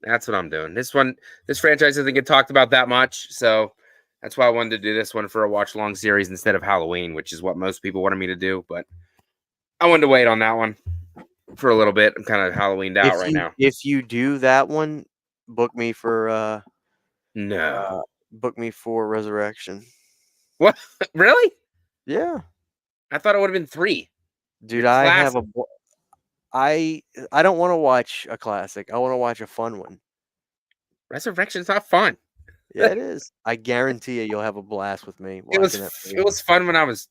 That's what I'm doing. This franchise doesn't get talked about that much, so that's why I wanted to do this one for a watch long series instead of Halloween, which is what most people wanted me to do. But I wanted to wait on that one for a little bit. I'm kind of Halloweened out right now. If you do that one, book me for No. Resurrection. What? Really? Yeah. I thought it would have been 3. Dude, The I have classic. I don't want to watch a classic. I want to watch a fun one. Resurrection's not fun. Yeah, it is. I guarantee you'll have a blast with me It watching that. was fun when I was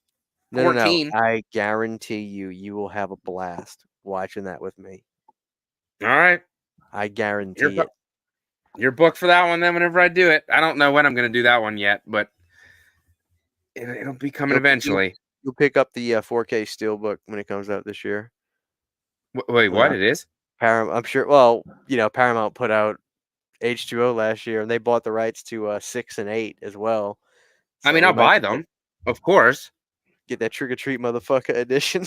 No. 14. I guarantee you will have a blast watching that with me. All right. I guarantee it. You're booked for that one then whenever I do it. I don't know when I'm going to do that one yet, but it'll be coming eventually. You'll pick up the 4K Steelbook when it comes out this year. Wait, what? It is? Paramount. I'm sure. Well, Paramount put out H2O last year, and they bought the rights to 6 and 8 as well. I mean, So we I'll might buy them, of course. get that Trick or Treat motherfucker edition.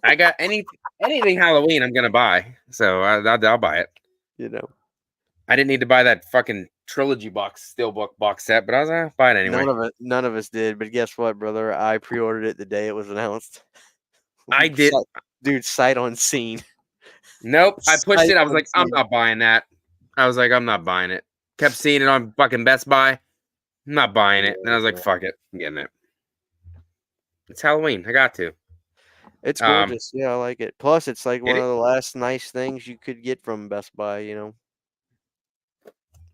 I got anything Halloween, I'm gonna buy, so I'll buy it. I didn't need to buy that fucking trilogy steelbook box set, but I was buy it anyway. None of us did, but guess what, brother? I pre-ordered it the day it was announced. I did, dude. Sight unseen. Nope, I pushed it. I was like, I'm not buying that. I was like, I'm not buying it. Kept seeing it on fucking Best Buy. I'm not buying it. And I was like, fuck it, I'm getting it. It's Halloween. I got to. It's gorgeous. Yeah, I like it. Plus, it's like one of the last nice things you could get from Best Buy. We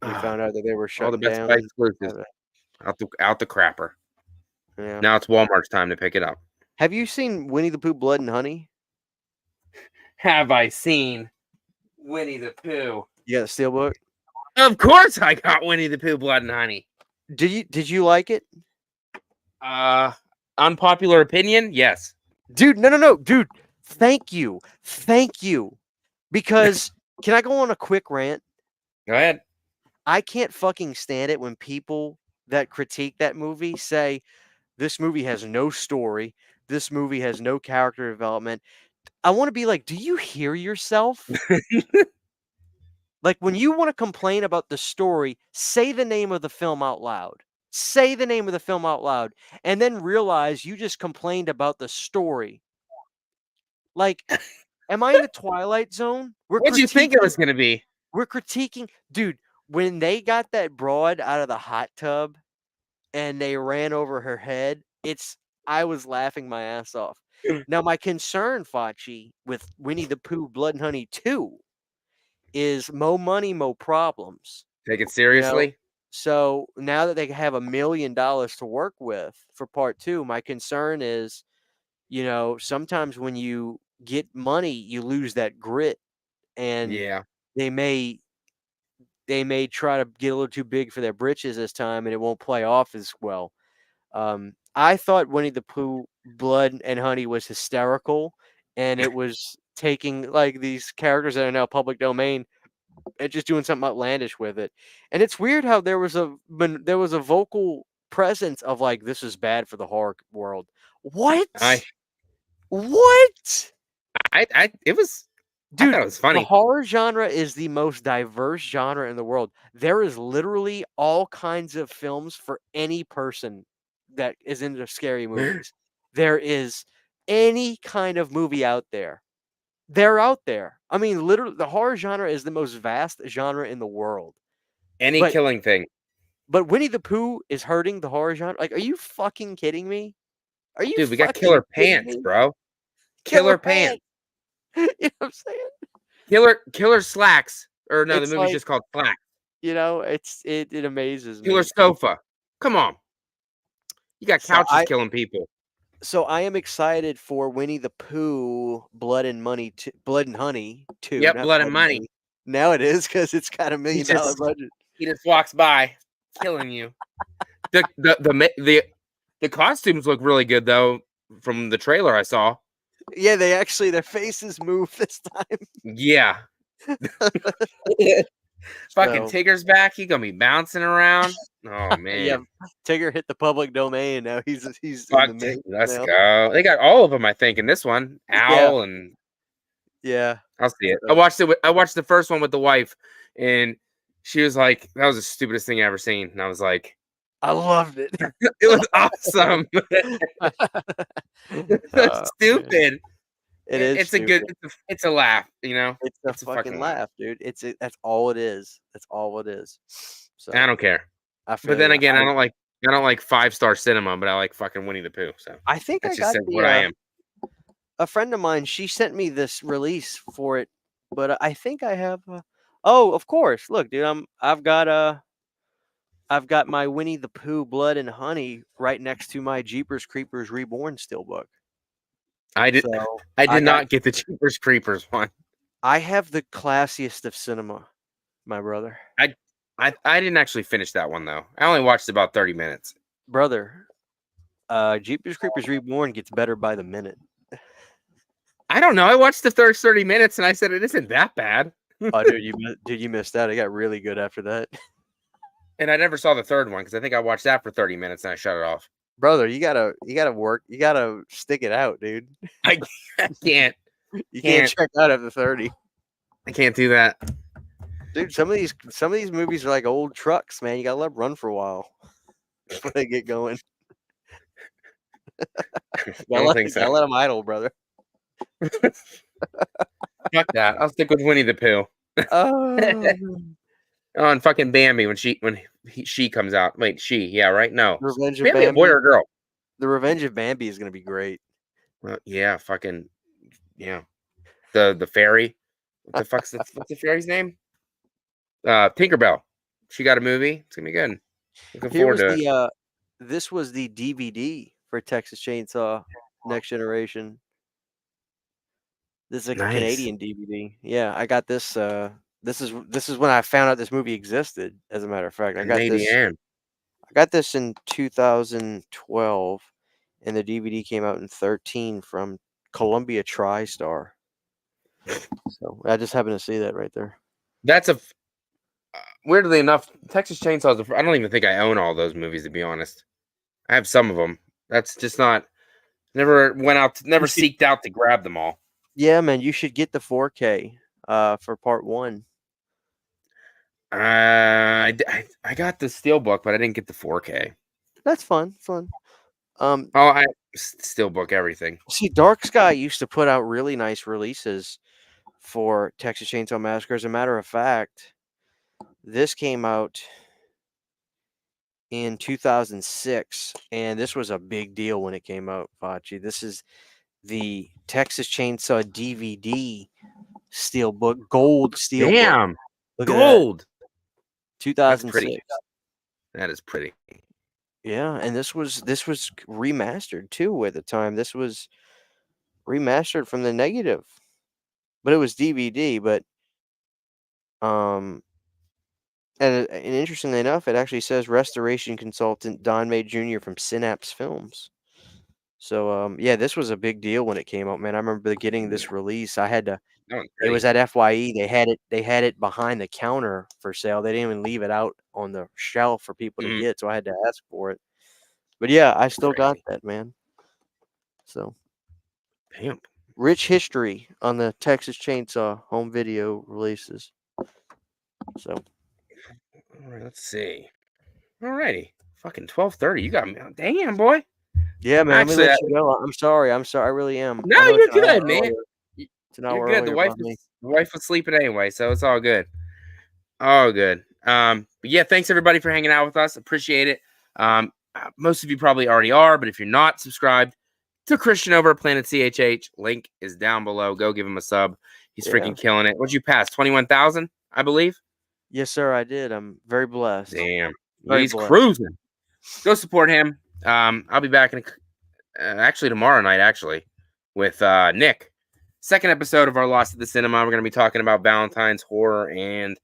found out that they were shutting down. All the Best Buy exclusives. Out the crapper. Yeah. Now it's Walmart's time to pick it up. Have you seen Winnie the Pooh, Blood and Honey? Have I seen Winnie the Pooh? You got the Steelbook? Of course I got Winnie the Pooh, Blood and Honey. Did you like it? Unpopular opinion? Yes. Dude, no. Dude, thank you. Because, can I go on a quick rant? Go ahead. I can't fucking stand it when people that critique that movie say, this movie has no story. This movie has no character development. I want to be like, do you hear yourself? Like, when you want to complain about the story, say the name of the film out loud. Say the name of the film out loud. And then realize you just complained about the story. Like, am I in the Twilight Zone? What do you think it was going to be? We're critiquing. Dude, when they got that broad out of the hot tub and they ran over her head, I was laughing my ass off. Now, my concern, Facci, with Winnie the Pooh, Blood and Honey 2 is mo money, mo problems. Take it seriously. So now that they have $1 million to work with for part 2, my concern is, sometimes when you get money, you lose that grit, and they may try to get a little too big for their britches this time, and it won't play off as well. I thought Winnie the Pooh, Blood and Honey was hysterical, and it was taking like these characters that are now public domain and just doing something outlandish with it. And it's weird how there was a vocal presence of like, this is bad for the horror world. What? What? It was. Dude, I thought it was funny. The horror genre is the most diverse genre in the world. There is literally all kinds of films for any person that is into scary movies. There is any kind of movie out there. They're out there. I mean, literally, the horror genre is the most vast genre in the world. Killing thing. But Winnie the Pooh is hurting the horror genre. Like, are you fucking kidding me? Are you? Dude, we got killer pants, bro. Killer pants. You know what I'm saying? Killer slacks. Or no, the movie's just called Slacks. It amazes me. Killer sofa. Come on. You got couches killing people. So I am excited for Winnie the Pooh, Blood and Honey 2. Yep, Blood and Money. Now it is because it's got $1 million budget. He just walks by, killing you. The costumes look really good though from the trailer I saw. Yeah, their faces move this time. Yeah. Fucking Tigger's back. He's gonna be bouncing around. Oh man. Yeah, Tigger hit the public domain. Now he's let's go. They got all of them, I think, in this one. Owl and I'll see it. I watched the first one with the wife, and she was like, "That was the stupidest thing I ever seen." And I was like, "I loved it. It was awesome." That's stupid. It is. It's stupid. It's a laugh, It's a fucking laugh, dude. That's all it is. That's all it is. So I don't care. But then again, I don't like 5-star cinema, but I like fucking Winnie the Pooh. So I think that's I got where I am. A friend of mine, she sent me this release for it, but I think I have. Oh, of course. Look, dude, I've got my Winnie the Pooh, Blood and Honey right next to my Jeepers Creepers Reborn steelbook. I did not get the Jeepers Creepers one. I have the classiest of cinema, my brother. I didn't actually finish that one though. I only watched about 30 minutes. Brother, Jeepers Creepers Reborn gets better by the minute. I don't know. I watched the first 30 minutes and I said it isn't that bad. Oh, dude, you missed out. It got really good after that. And I never saw the third one because I think I watched that for 30 minutes and I shut it off. Brother, you gotta work. You gotta stick it out, dude. I can't. You can't check out after 30. I can't do that. Dude, some of these movies are like old trucks, man. You gotta let them run for a while before they get going. I don't think so. Gotta let them idle, brother. Fuck that. I'll stick with Winnie the Pooh. Oh, Oh, and fucking Bambi when she comes out. Wait, yeah, right? No. Revenge of Bambi, a boy or a girl? The Revenge of Bambi is gonna be great. Well, yeah, fucking yeah. The fairy. What the what's the fairy's name? Tinkerbell. She got a movie. It's gonna be good. Looking forward to it. This was the DVD for Texas Chainsaw Next Generation. This is a Canadian DVD. Yeah, I got this. This is when I found out this movie existed. As a matter of fact, I got this in 2012, and the DVD came out in 2013 from Columbia TriStar. So I just happened to see that right there. That's a weirdly enough, Texas Chainsaw. I don't even think I own all those movies, to be honest. I have some of them. That's just not. Never seeked out to grab them all. Yeah, man, you should get the 4K for part 1. I got the Steelbook, but I didn't get the 4K. That's fun. I Steelbook everything. See, Dark Sky used to put out really nice releases for Texas Chainsaw Massacre. As a matter of fact, this came out in 2006, and this was a big deal when it came out, Facci. This is the Texas Chainsaw DVD Steelbook, gold Steelbook. Damn, look gold. 2006. That is pretty. Yeah, and this was remastered too at the time. This was remastered from the negative, but it was DVD. But and interestingly enough, it actually says restoration consultant Don May Jr. from Synapse Films. So yeah, this was a big deal when it came out, man. I remember getting this release. I had to. It was at FYE. They had it behind the counter for sale. They didn't even leave it out on the shelf for people to get, so I had to ask for it. But yeah, I still got that, man. So, damn, rich history on the Texas Chainsaw home video releases. So, all right, let's see. All righty, fucking 12:30. You got me. Damn, boy. Yeah, man. Actually, let me let you go. I'm sorry. I really am. No, you're good, man. You're good. The wife was sleeping anyway, so it's all good. All good. But yeah, thanks everybody for hanging out with us. Appreciate it. Most of you probably already are, but if you're not subscribed to Christian over at Planet CHH, link is down below. Go give him a sub. He's freaking killing it. What'd you pass? 21,000, I believe. Yes, sir. I did. I'm very blessed. Damn, he's cruising. Go support him. I'll be back actually tomorrow night, with Nick. Second episode of our Lost at the Cinema. We're going to be talking about Valentine's horror and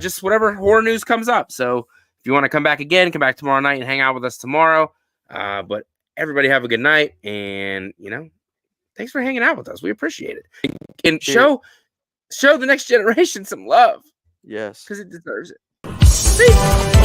just whatever horror news comes up. So if you want to come back again, come back tomorrow night and hang out with us tomorrow. But everybody have a good night. And, thanks for hanging out with us. We appreciate it. And show the next generation some love. Yes. Because it deserves it. Peace.